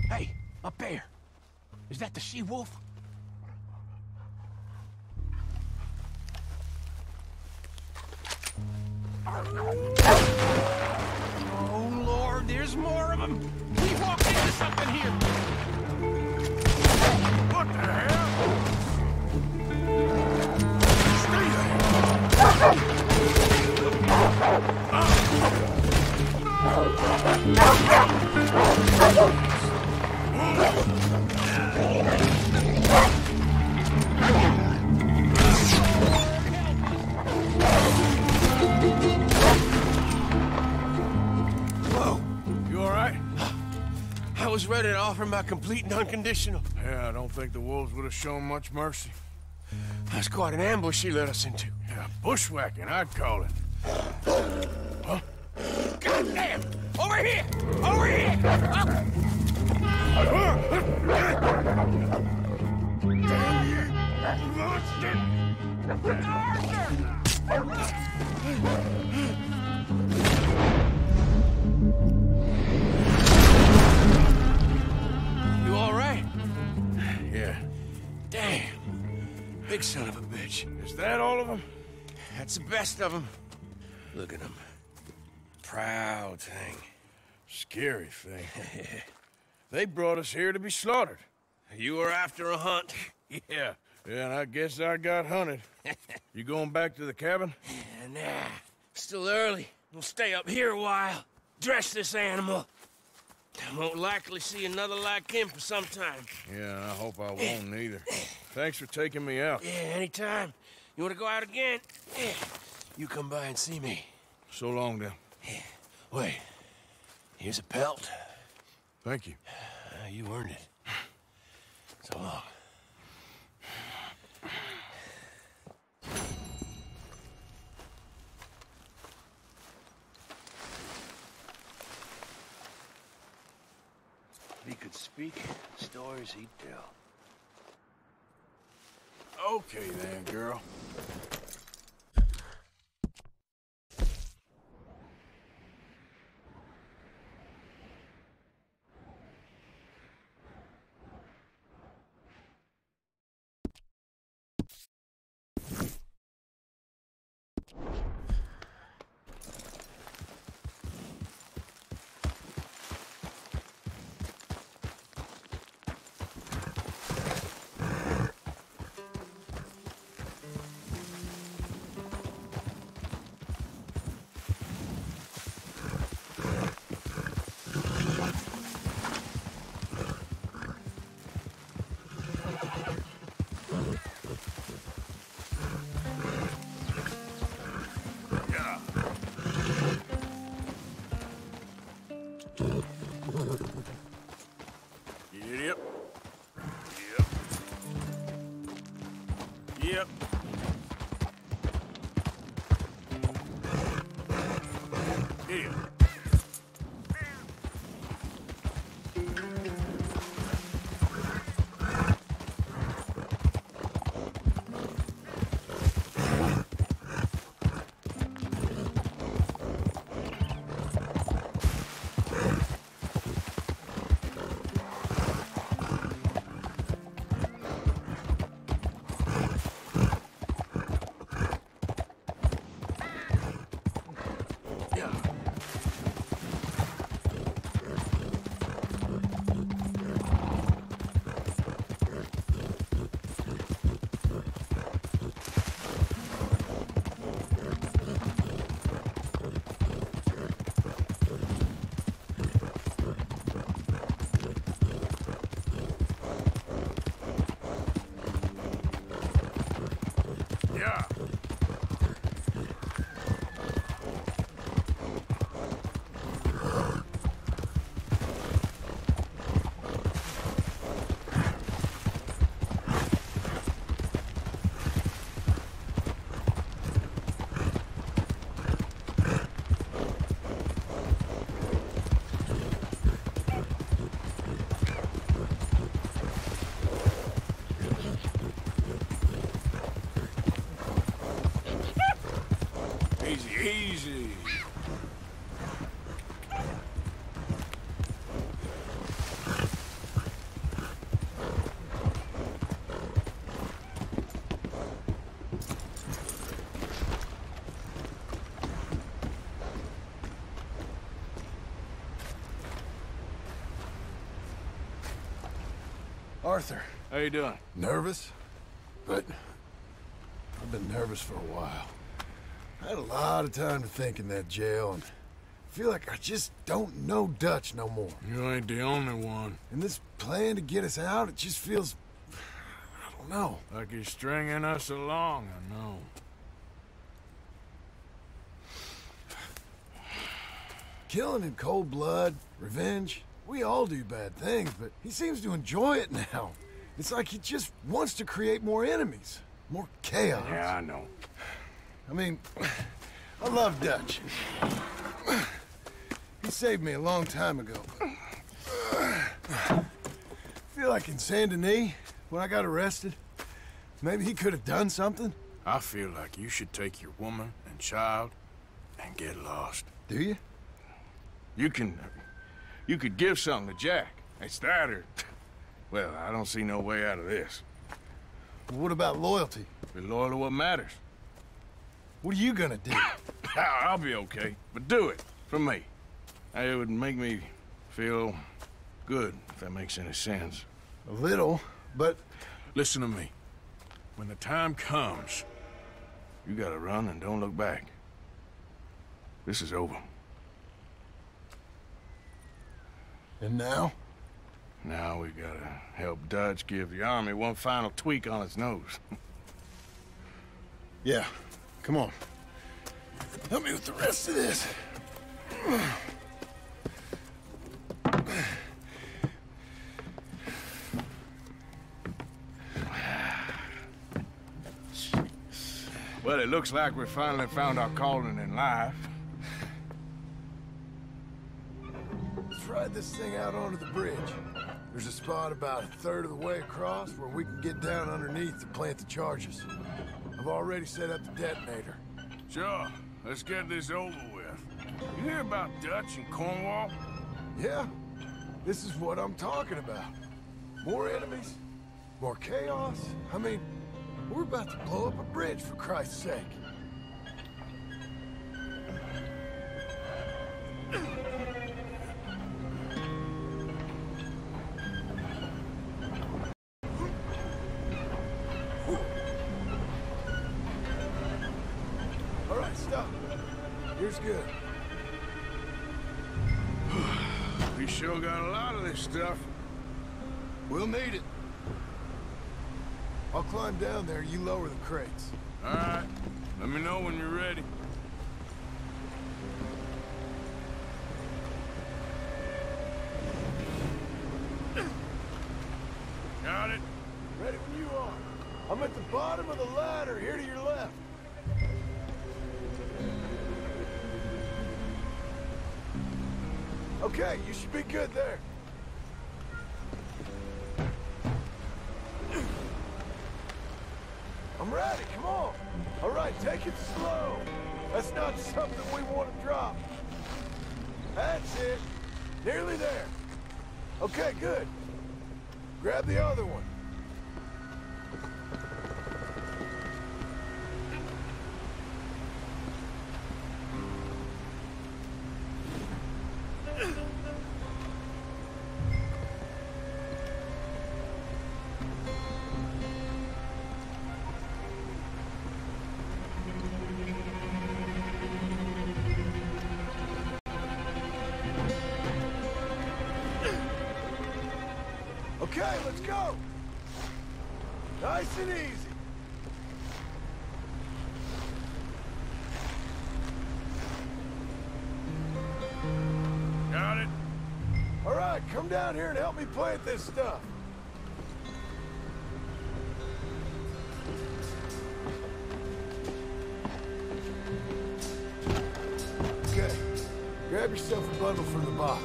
Hey, up there. Is that the she-wolf? Oh, Lord, there's more of them! We walked into something here! What the hell? Whoa! You all right? I was ready to offer my complete and unconditional. Yeah, I don't think the wolves would have shown much mercy. That's quite an ambush she led us into. Yeah, bushwhacking, I'd call it. Huh? God damn! Over here! Over here! Damn you! Monster! You all right? Yeah. Damn. Big son of a bitch. Is that all of them? That's the best of them. Look at them. Proud thing. Scary thing. They brought us here to be slaughtered. You were after a hunt. Yeah, and I guess I got hunted. You going back to the cabin? Nah, still early. We'll stay up here a while. Dress this animal. I won't likely see another like him for some time. Yeah, and I hope I won't neither. Thanks for taking me out. Yeah, anytime. You want to go out again? You come by and see me. So long, then. Wait. Here's a pelt. Thank you. You earned it. So long. If he could speak, stories he'd tell. Okay then, girl. Yep. Here. Arthur. How you doing? Nervous? But I've been nervous for a while. I had a lot of time to think in that jail, and I feel like I just don't know Dutch no more. You ain't the only one. And this plan to get us out, it just feels... I don't know. Like he's stringing us along, I know. Killing in cold blood, revenge, we all do bad things, but he seems to enjoy it now. It's like he just wants to create more enemies, more chaos. Yeah, I know. I mean, I love Dutch. He saved me a long time ago. I feel like in Saint Denis, when I got arrested, maybe he could have done something. I feel like you should take your woman and child and get lost. Do you? You could give something to Jack. It's that or... Well, I don't see no way out of this. What about loyalty? Be loyal to what matters. What are you gonna do? I'll be okay, but do it, for me. It would make me feel good, if that makes any sense. A little, but... Listen to me. When the time comes, you gotta run and don't look back. This is over. And now? Now we gotta help Dutch give the army one final tweak on its nose. Yeah, come on. Help me with the rest of this. Well, it looks like we finally found our calling in life. Let's ride this thing out onto the bridge. There's a spot about a third of the way across where we can get down underneath to plant the charges. I've already set up the detonator. Sure. Let's get this over with. You hear about Dutch and Cornwall? Yeah. This is what I'm talking about. More enemies, more chaos. I mean, we're about to blow up a bridge, for Christ's sake. All right, stop. Here's good. We sure got a lot of this stuff. We'll need it. I'll climb down there, you lower the crates. All right. Let me know when you're ready. Got it? Ready when you are. I'm at the bottom of the ladder, here to your left. Okay, you should be good there. I'm ready, come on. All right, take it slow. That's not something we want to drop. That's it. Nearly there. Okay, good. Grab the other one. Okay, let's go. Nice and easy. Got it? All right, come down here and help me plant this stuff. Okay, grab yourself a bundle from the box.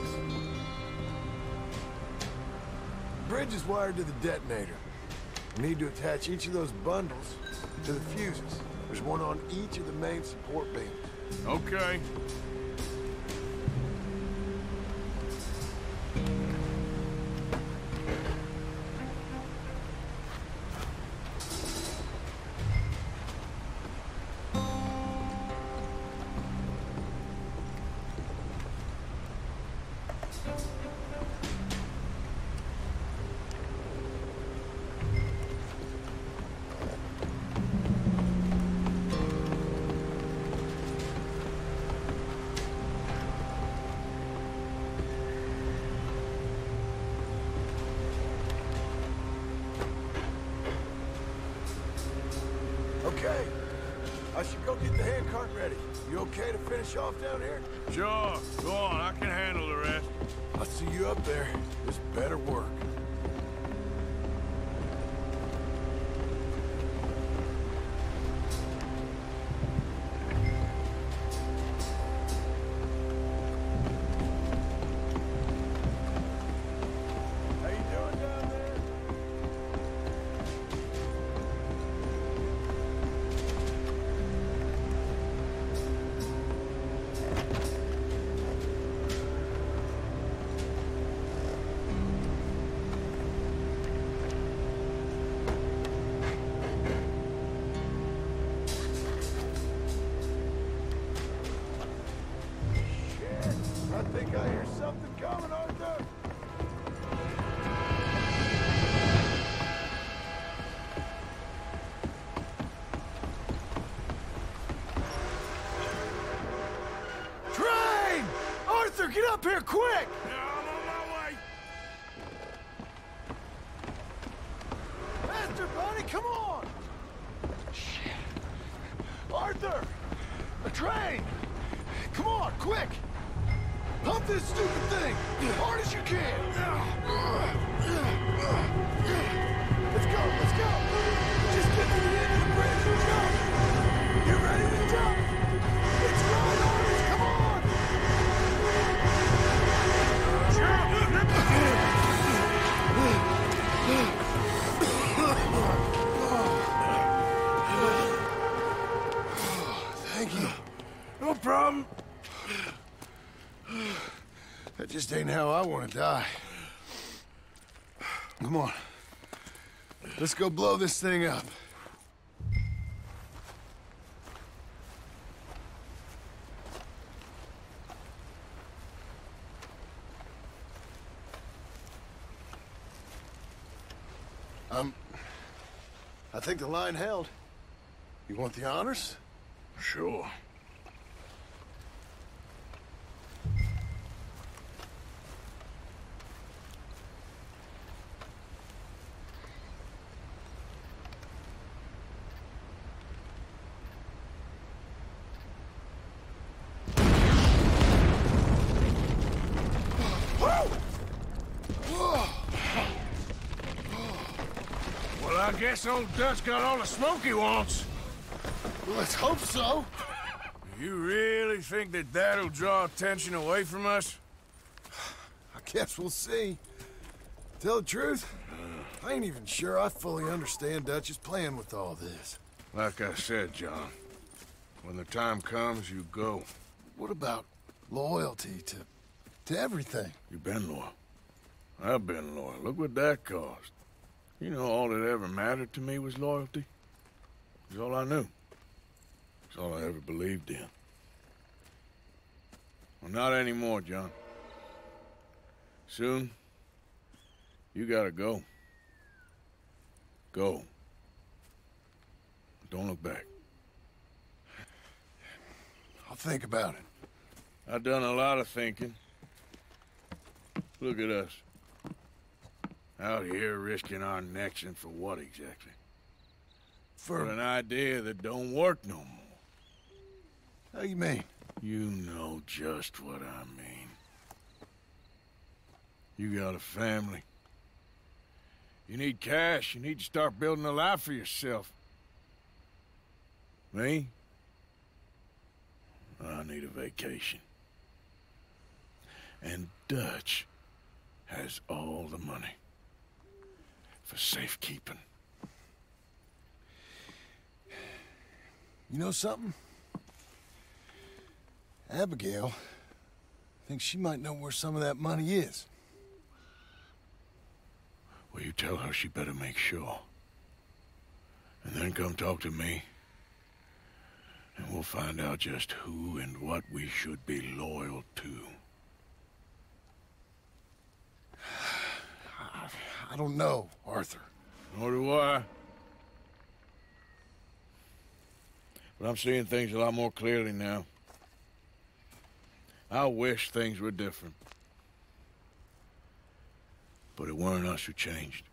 The bridge is wired to the detonator. We need to attach each of those bundles to the fuses. There's one on each of the main support beams. Okay. Okay. I should go get the handcart ready. You okay to finish off down here? Sure. Go on. I can handle the rest. I'll see you up there. This better work. How you doing down there? I think I hear something coming, Arthur. Train! Arthur, get up here quick! I'm on my way. Faster, buddy, come on! Shit. Arthur! A train! Come on, quick! Pump this stupid thing as hard as you can! Let's go, let's go! Just get to the end of the bridge and jump! You ready to jump? It's right on us, come on! Thank you. No problem. That just ain't how I want to die. Come on. Let's go blow this thing up. I think the line held. You want the honors? Sure. Well, I guess old Dutch got all the smoke he wants. Well, let's hope so. You really think that that'll draw attention away from us? I guess we'll see. Tell the truth, I ain't even sure I fully understand Dutch's plan with all this. Like I said, John, when the time comes, you go. What about loyalty to everything? You've been loyal. I've been loyal. Look what that cost. You know, all that ever mattered to me was loyalty. It's all I knew. It's all I ever believed in. Well, not anymore, John. Soon, you gotta go. Go. Don't look back. I'll think about it. I've done a lot of thinking. Look at us. Out here risking our necks, and for what exactly? For an idea that don't work no more. How you mean? You know just what I mean. You got a family. You need cash. You need to start building a life for yourself. Me? I need a vacation. And Dutch has all the money for safekeeping. You know something? Abigail thinks she might know where some of that money is. Well, you tell her she better make sure. And then come talk to me. And we'll find out just who and what we should be loyal to. I don't know, Arthur. Nor do I. But I'm seeing things a lot more clearly now. I wish things were different. But it weren't us who changed.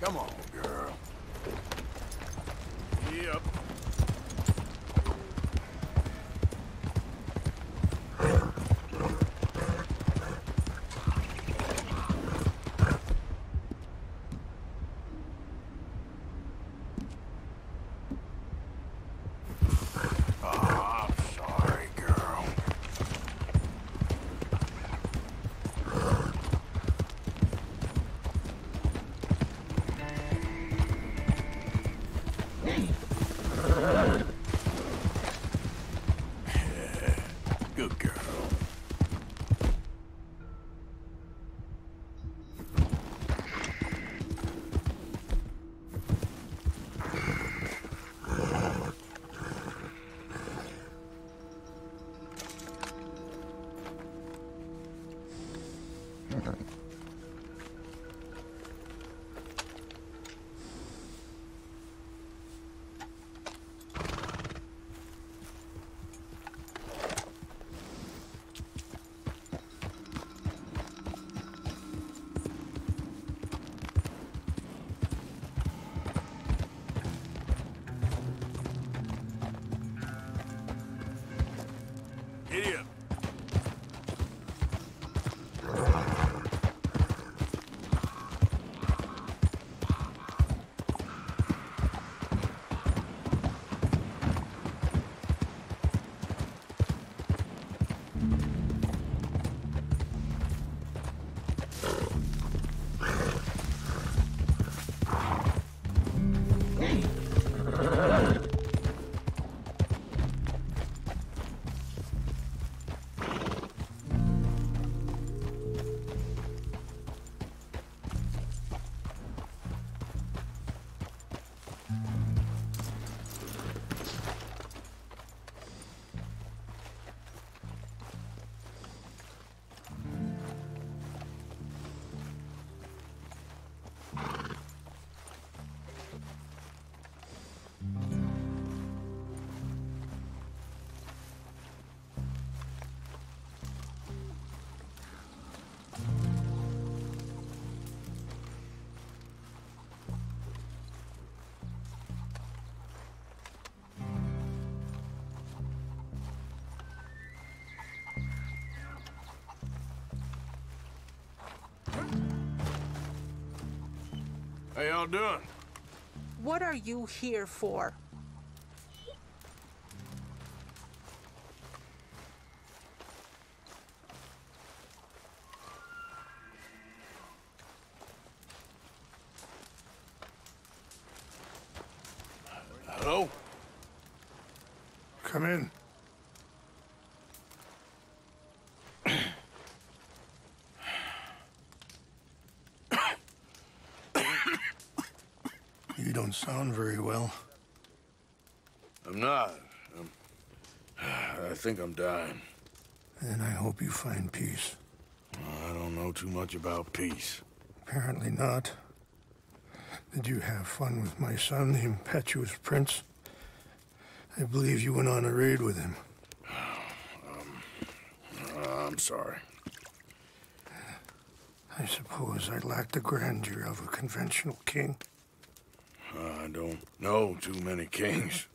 Come on, girl. Yep. Good girl. Idiot. How y'all doing? What are you here for? Hello? Come in. You don't sound very well. I'm not. I think I'm dying. And I hope you find peace. I don't know too much about peace. Apparently not. Did you have fun with my son, the impetuous prince? I believe you went on a raid with him. I'm sorry. I suppose I lacked the grandeur of a conventional king. I don't know too many kings.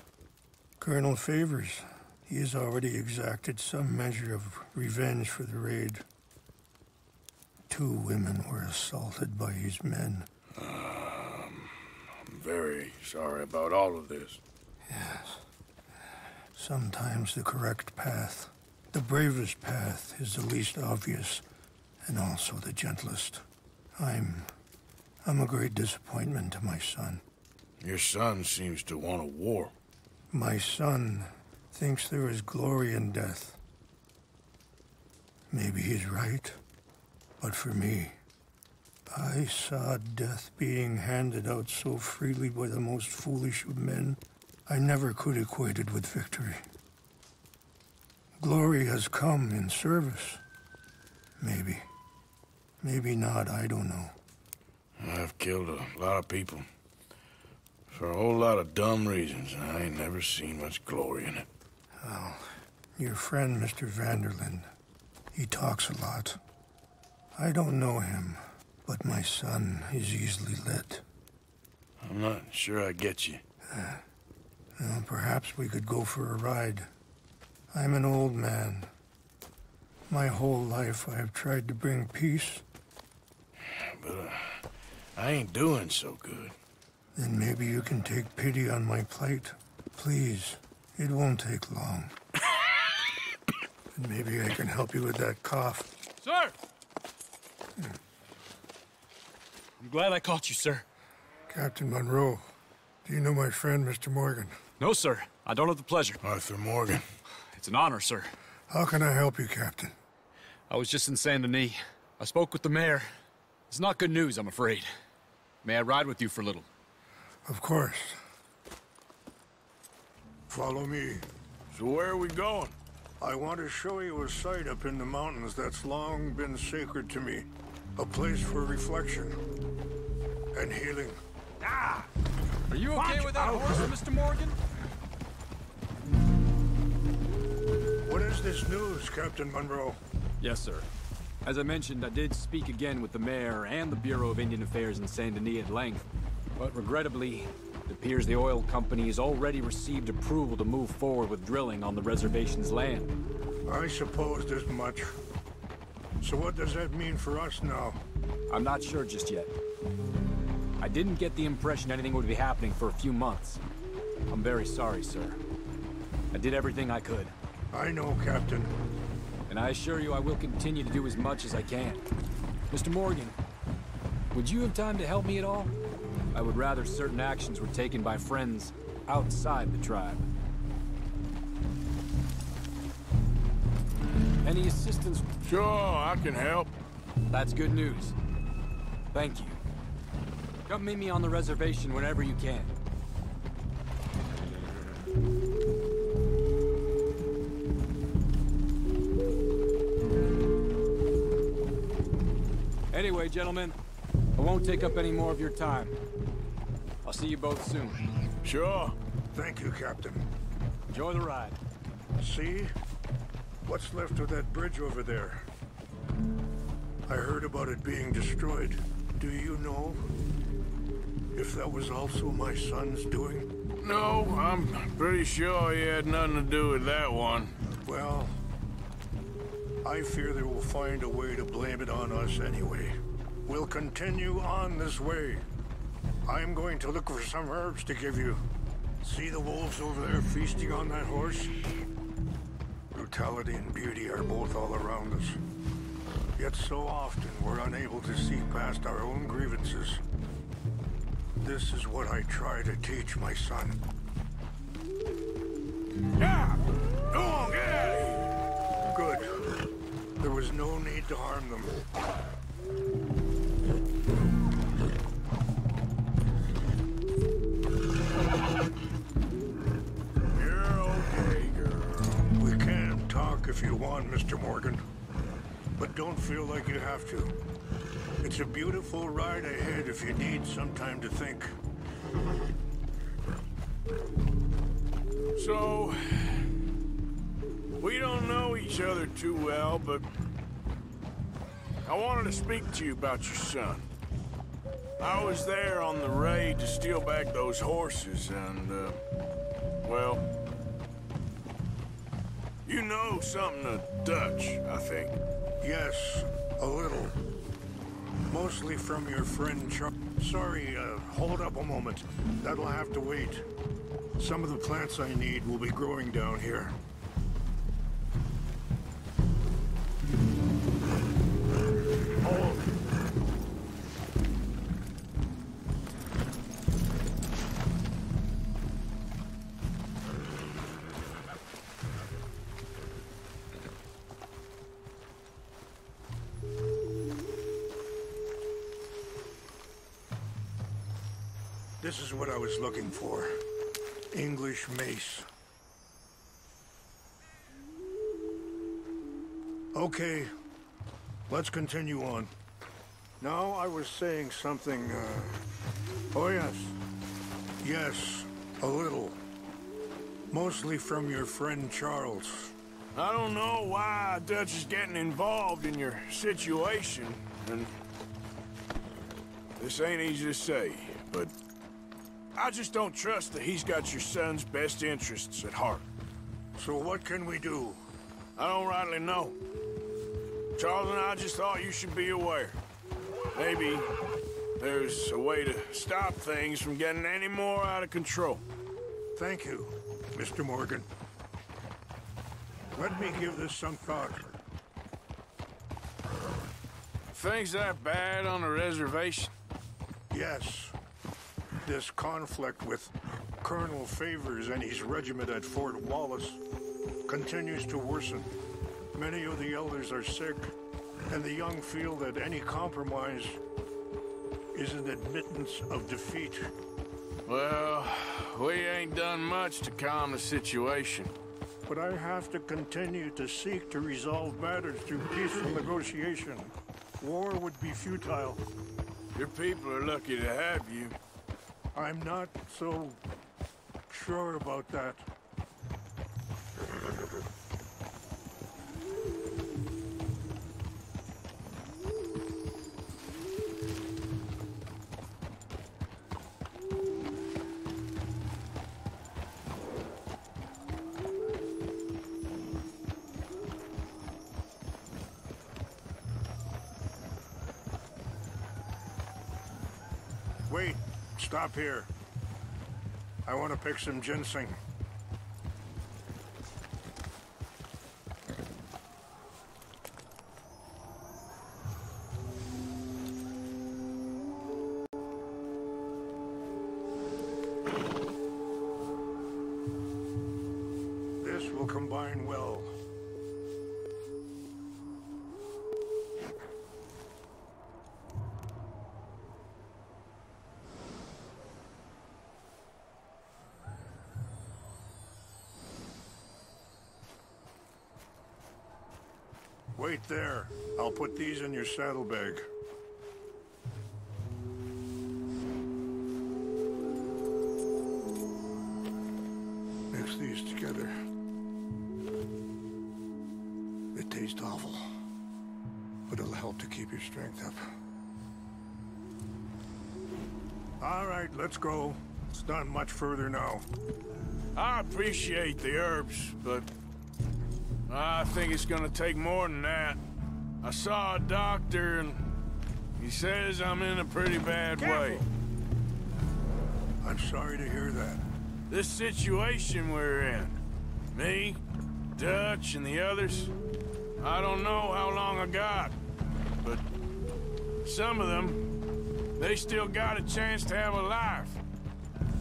Colonel Favors, he has already exacted some measure of revenge for the raid. 2 women were assaulted by his men. I'm very sorry about all of this. Yes. Sometimes the correct path, the bravest path, is the least obvious and also the gentlest. I'm a great disappointment to my son. Your son seems to want a war. My son thinks there is glory in death. Maybe he's right, but for me, I saw death being handed out so freely by the most foolish of men, I never could equate it with victory. Glory has come in service. Maybe. Maybe not, I don't know. I've killed a lot of people. For a whole lot of dumb reasons, and I ain't never seen much glory in it. Well, your friend, Mr. Vanderlyn, he talks a lot. I don't know him, but my son is easily led. I'm not sure I get you. Well, perhaps we could go for a ride. I'm an old man. My whole life I have tried to bring peace. But I ain't doing so good. Then maybe you can take pity on my plight. Please, it won't take long. And maybe I can help you with that cough. Sir! I'm glad I caught you, sir. Captain Monroe, do you know my friend, Mr. Morgan? No, sir. I don't have the pleasure. Arthur Morgan. It's an honor, sir. How can I help you, Captain? I was just in Saint Denis. I spoke with the mayor. It's not good news, I'm afraid. May I ride with you for a little? Of course. Follow me. So where are we going? I want to show you a site up in the mountains that's long been sacred to me. A place for reflection and healing. Ah! Are you okay with that horse, Mr. Morgan? What is this news, Captain Monroe? Yes, sir. As I mentioned, I did speak again with the mayor and the Bureau of Indian Affairs in Saint Denis at length. But regrettably, it appears the oil company has already received approval to move forward with drilling on the reservation's land. I supposed as much. So what does that mean for us now? I'm not sure just yet. I didn't get the impression anything would be happening for a few months. I'm very sorry, sir. I did everything I could. I know, Captain. And I assure you I will continue to do as much as I can. Mr. Morgan, would you have time to help me at all? I would rather certain actions were taken by friends outside the tribe. Any assistance? Sure, I can help. That's good news. Thank you. Come meet me on the reservation whenever you can. Anyway, gentlemen, I won't take up any more of your time. I'll see you both soon. Sure. Thank you, Captain. Enjoy the ride. See? What's left of that bridge over there? I heard about it being destroyed. Do you know if that was also my son's doing? No, I'm pretty sure he had nothing to do with that one. Well, I fear they will find a way to blame it on us anyway. We'll continue on this way. I'm going to look for some herbs to give you. See the wolves over there feasting on that horse? Brutality and beauty are both all around us. Yet so often we're unable to see past our own grievances. This is what I try to teach my son. Yeah! Go on, get out of here! Good. There was no need to harm them. You're okay, girl. We can talk if you want, Mr. Morgan. But don't feel like you have to. It's a beautiful ride ahead if you need some time to think. So, we don't know each other too well, but I wanted to speak to you about your son. I was there on the raid to steal back those horses, and, well, you know something of Dutch, I think. Yes, a little. Mostly from your friend Charles. Sorry, hold up a moment. That'll have to wait. Some of the plants I need will be growing down here. Hold. This is what I was looking for. English mace. Okay, let's continue on. Now I was saying something, Oh yes. Yes, a little. Mostly from your friend Charles. I don't know why Dutch is getting involved in your situation, and this ain't easy to say, but I just don't trust that he's got your son's best interests at heart. So what can we do? I don't rightly know. Charles and I just thought you should be aware. Maybe there's a way to stop things from getting any more out of control. Thank you, Mr. Morgan. Let me give this some thought. Things that bad on the reservation? Yes. This conflict with Colonel Favors and his regiment at Fort Wallace continues to worsen. Many of the elders are sick, and the young feel that any compromise is an admittance of defeat. Well, we ain't done much to calm the situation. But I have to continue to seek to resolve matters through peaceful negotiation. War would be futile. Your people are lucky to have you. I'm not so sure about that. Wait, stop here. I want to pick some ginseng. This will combine well. Wait there. I'll put these in your saddlebag. Mix these together. They taste awful, but it'll help to keep your strength up. All right, let's go. It's not much further now. I appreciate the herbs, but I think it's gonna take more than that. I saw a doctor and he says I'm in a pretty bad way. I'm sorry to hear that. This situation we're in, me, Dutch, and the others, I don't know how long I got, but some of them, they still got a chance to have a life.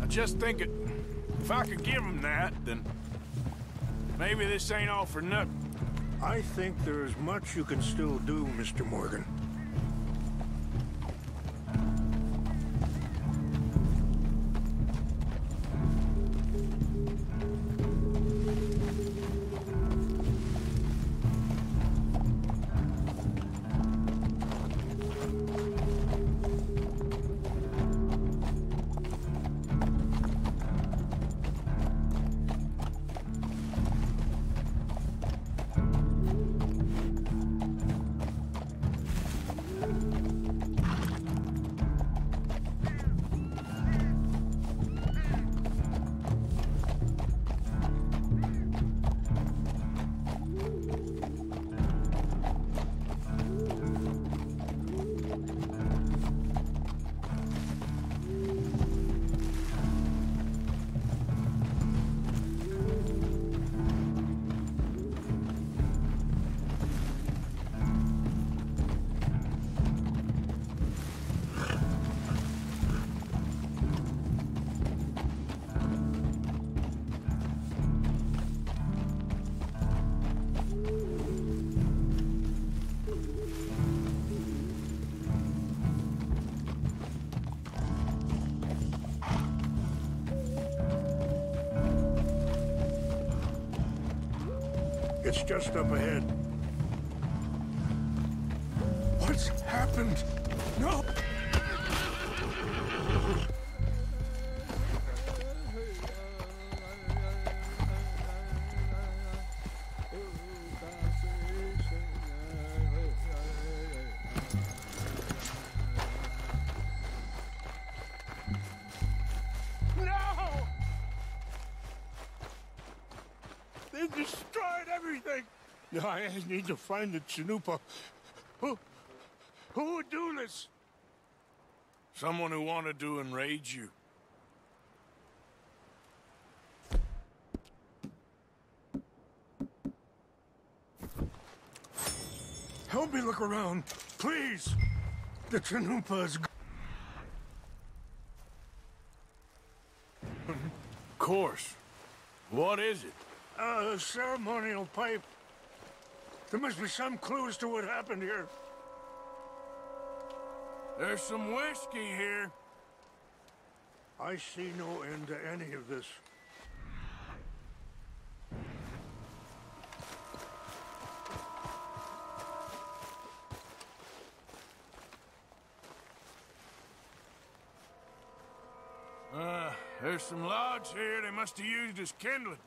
I just think if I could give them that, then maybe this ain't all for nothing. I think there's much you can still do, Mr. Morgan. It's just up ahead. What's happened? No! They destroyed everything! I need to find the Chanupa. Who would do this? Someone who wanted to enrage you. Help me look around, please! The Chanupa is... Of course. What is it? A ceremonial pipe. There must be some clue as to what happened here. There's some whiskey here. I see no end to any of this. There's some logs here they must have used as kindling.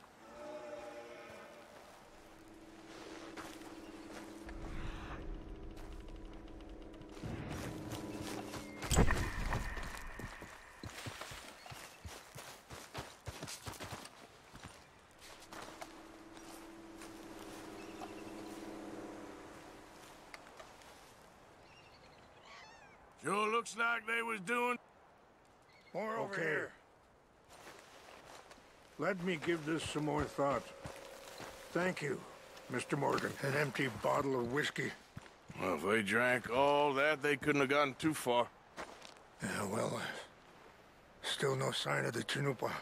Sure looks like they was doing... More over here. Let me give this some more thought. Thank you, Mr. Morgan. An empty bottle of whiskey. Well, if they drank all that, they couldn't have gotten too far. Yeah, well, still no sign of the Chanupa.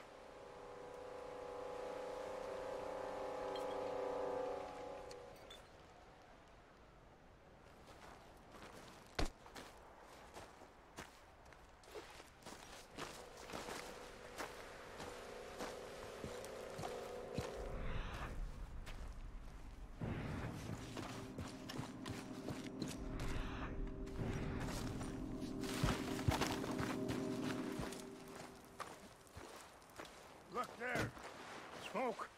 Look there! Smoke!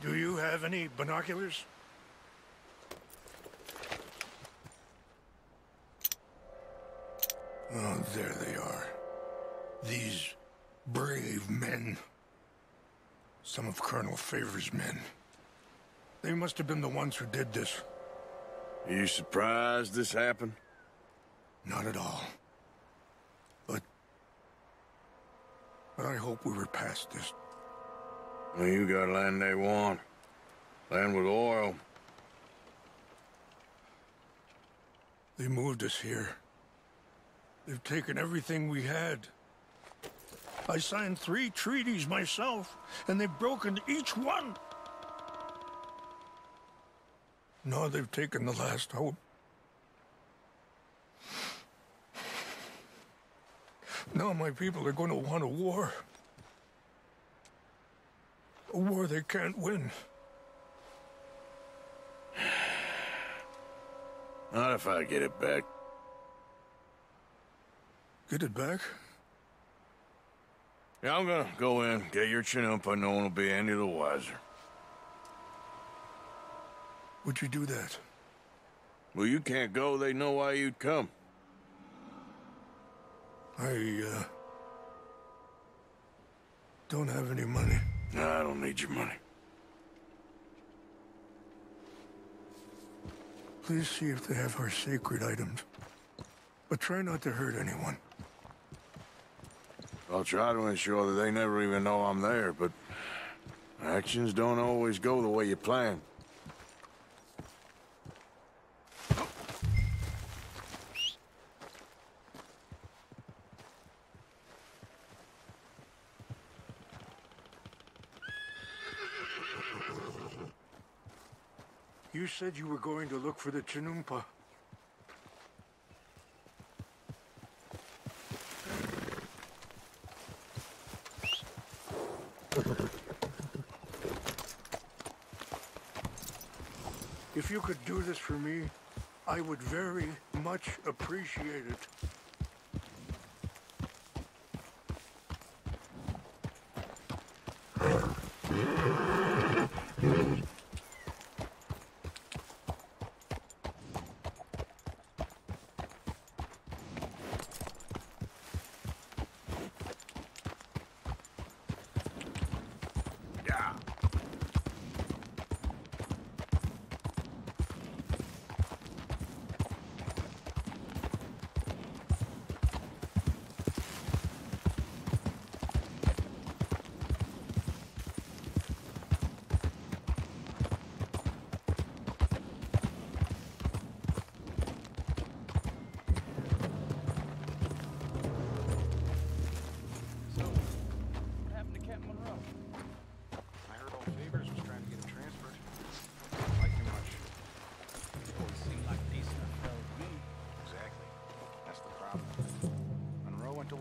Do you have any binoculars? Oh, there they are. These brave men. Some of Colonel Favor's men. They must have been the ones who did this. Are you surprised this happened? Not at all. But I hope we were past this. Well, you got land they want. Land with oil. They moved us here. They've taken everything we had. I signed 3 treaties myself, and they've broken each one. Now they've taken the last hope. Now my people are going to want a war. A war they can't win. Not if I get it back. Get it back? Yeah, I'm gonna go in, get your Chanupa, no one will be any the wiser. Would you do that? Well, you can't go, they know why you'd come. I, don't have any money. No, I don't need your money. Please see if they have our sacred items. But try not to hurt anyone. I'll try to ensure that they never even know I'm there, but actions don't always go the way you plan. You said you were going to look for the Chanupa. If you could do this for me, I would very much appreciate it.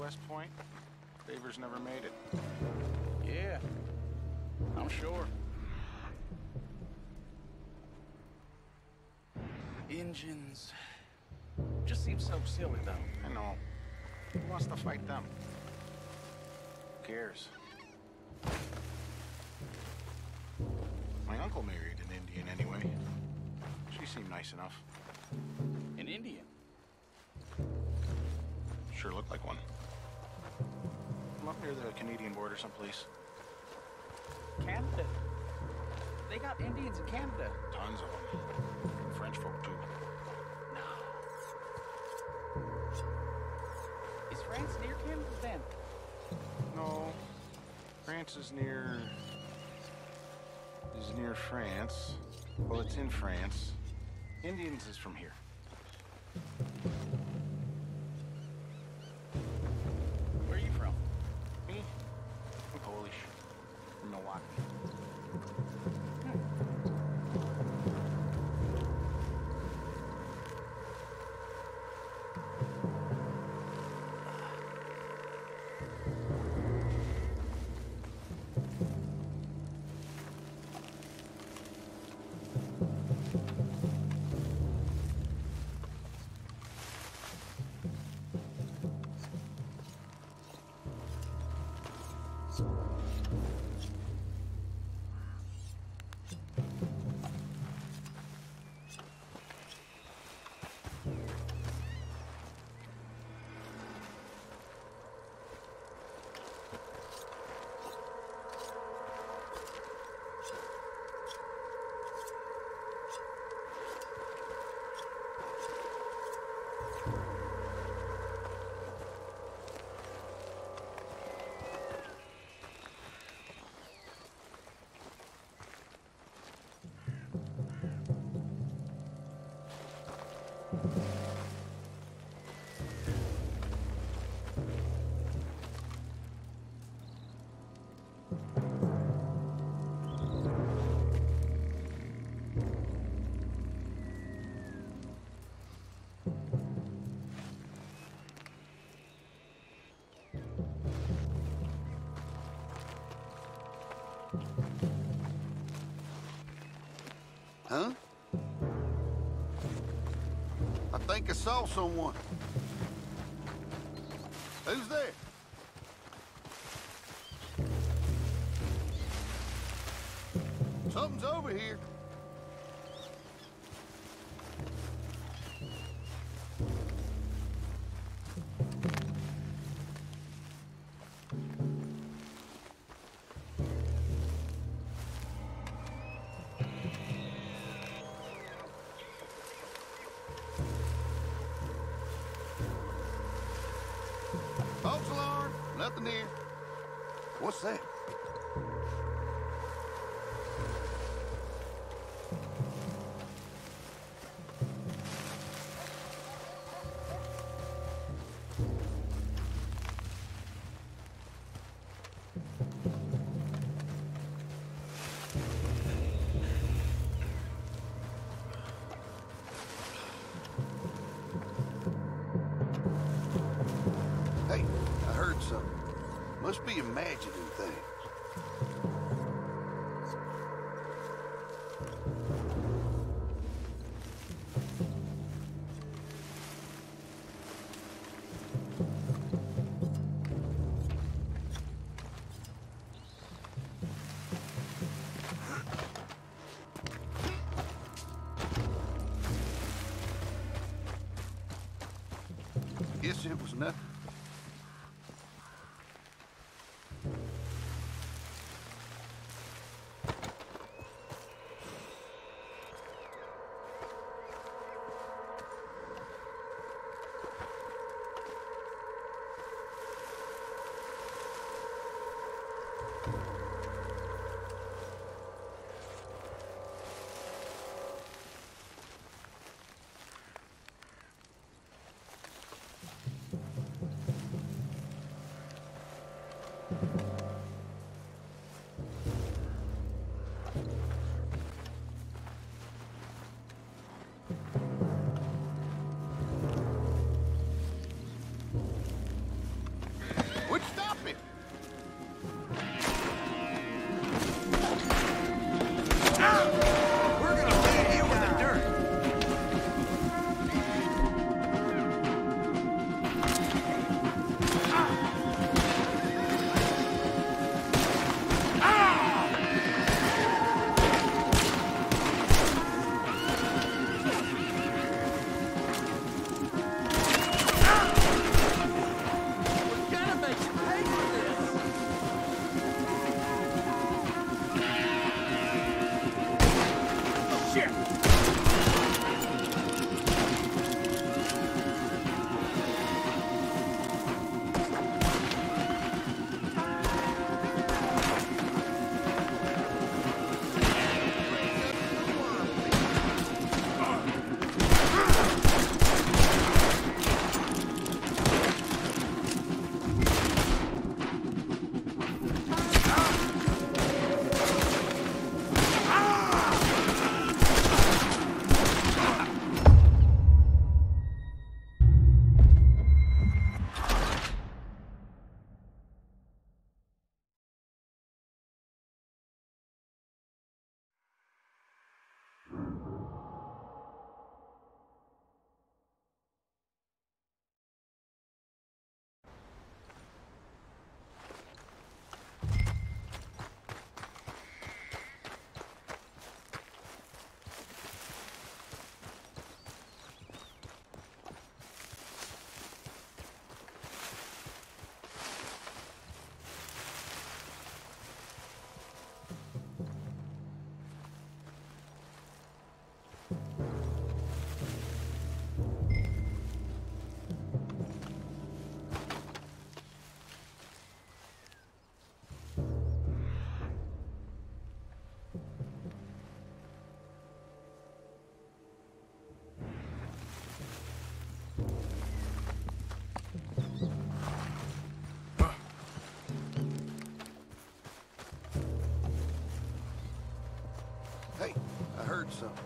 West Point, Favors never made it. Yeah, I'm sure. Engines. Just seems so silly, though. I know. Who wants to fight them? Who cares? My uncle married an Indian anyway. She seemed nice enough. An Indian? Sure looked like one. I'm up near the Canadian border someplace. Canada. They got Indians in Canada. Tons of them. And French folk, too. Is France near Canada then? No. France is near France. Well, it's in France. Indians is from here. Where are you from? Me? I'm Polish. From Milwaukee. Huh? I think I saw someone. Who's there? Something's over here. False alarm, nothing here. What's that? Hey, I heard something. Must be imagining things. Guess it was nothing. Hey, I heard something.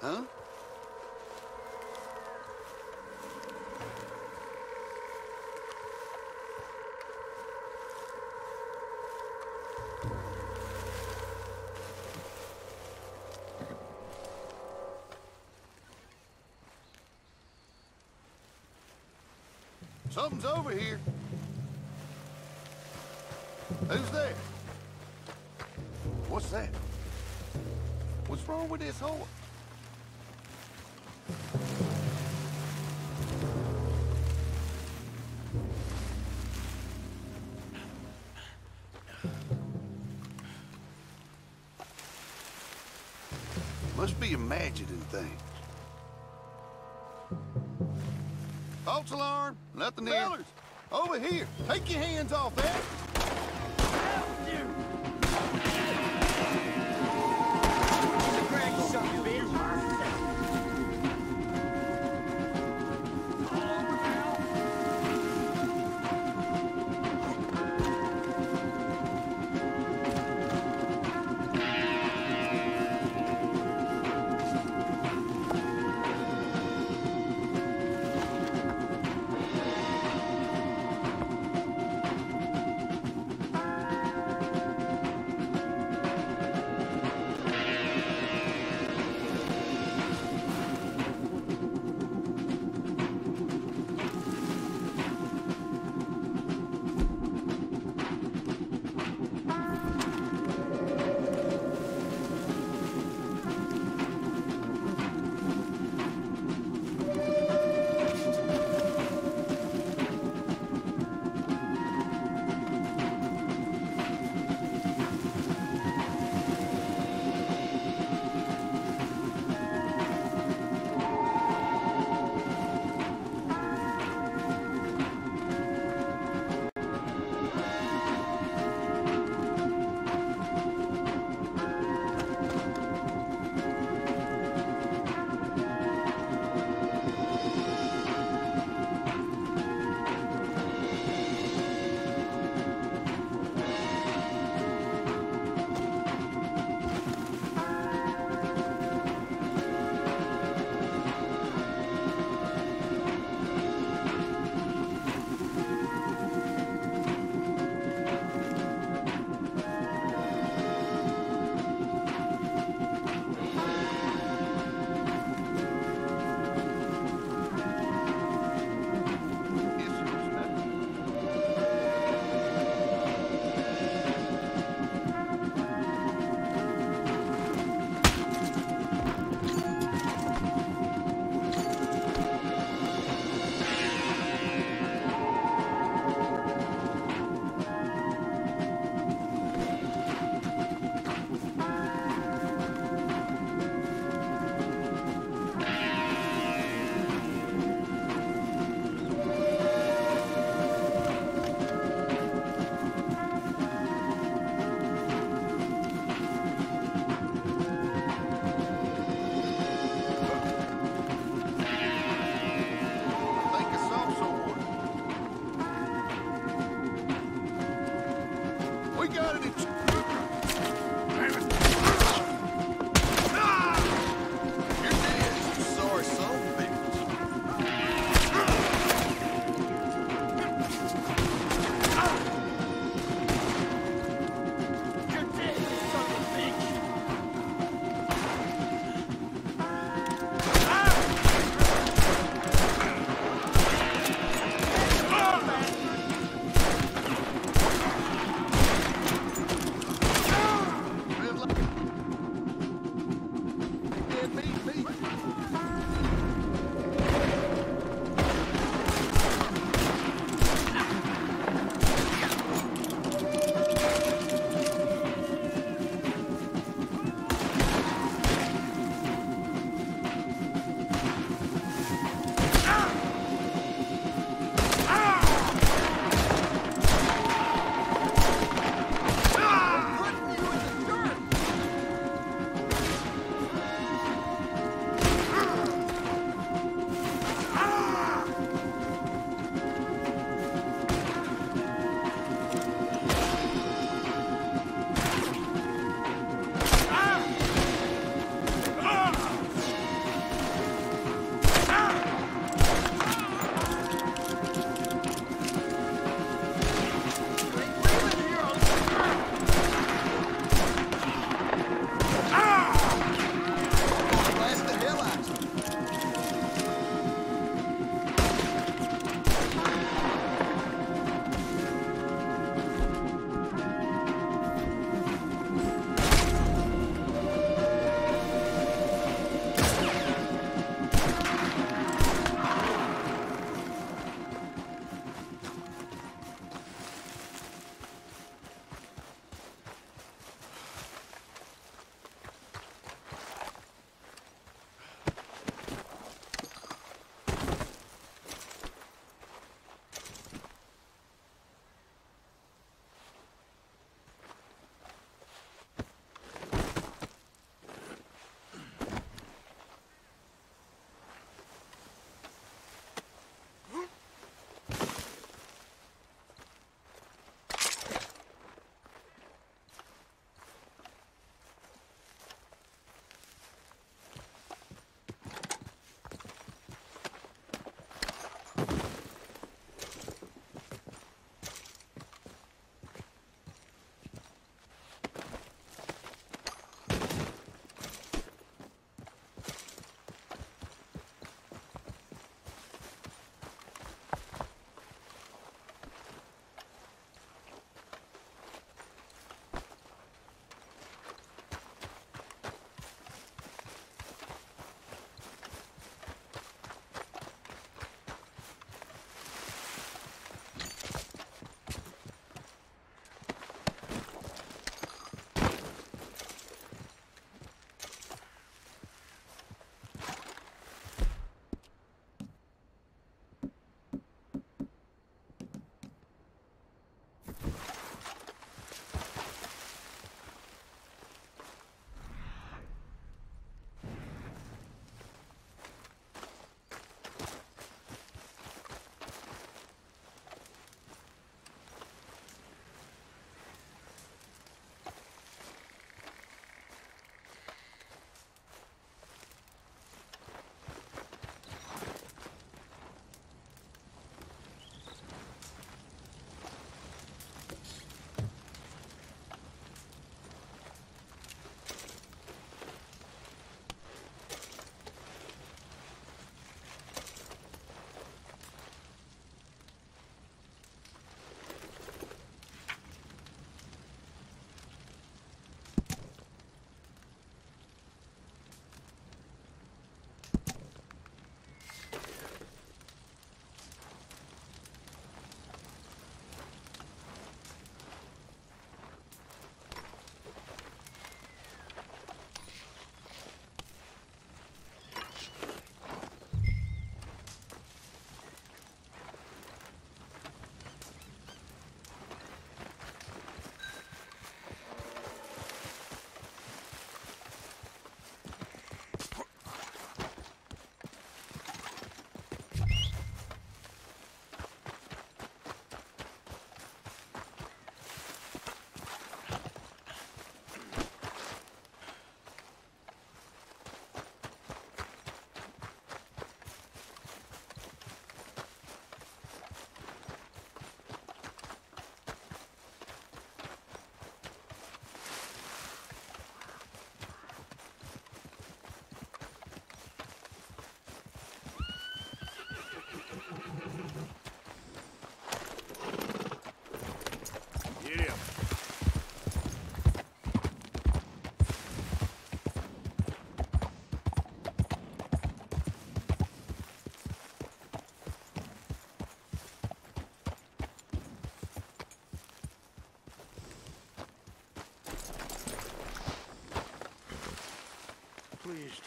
Huh? Something's over here. Who's there? What's that? What's wrong with this horse? Must be imagining things. False alarm, nothing there. Fellas, over here. Take your hands off that.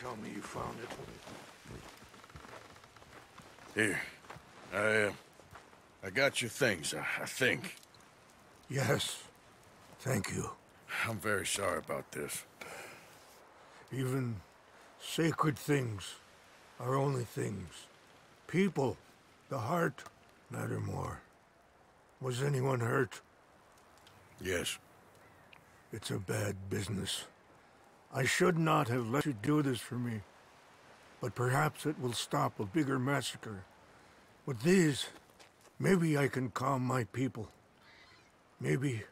tell me you found it. Here. I got your things, I think. Yes. Thank you. I'm very sorry about this. Even sacred things are only things. People, the heart, matter more. Was anyone hurt? Yes. It's a bad business. I should not have let you do this for me. But perhaps it will stop a bigger massacre. With these, maybe I can calm my people. Maybe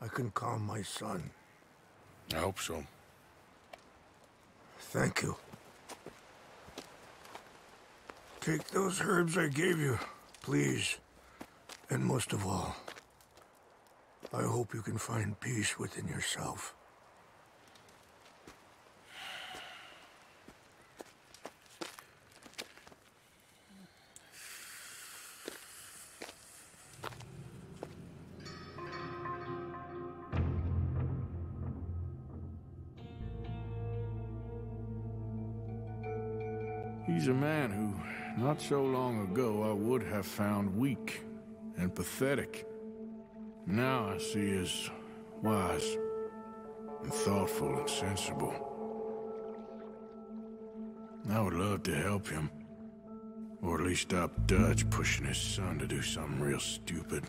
I can calm my son. I hope so. Thank you. Take those herbs I gave you, please. And most of all, I hope you can find peace within yourself. He's a man who, not so long ago, I would have found weak and pathetic. Now I see as wise and thoughtful and sensible. I would love to help him. Or at least stop Dutch pushing his son to do something real stupid.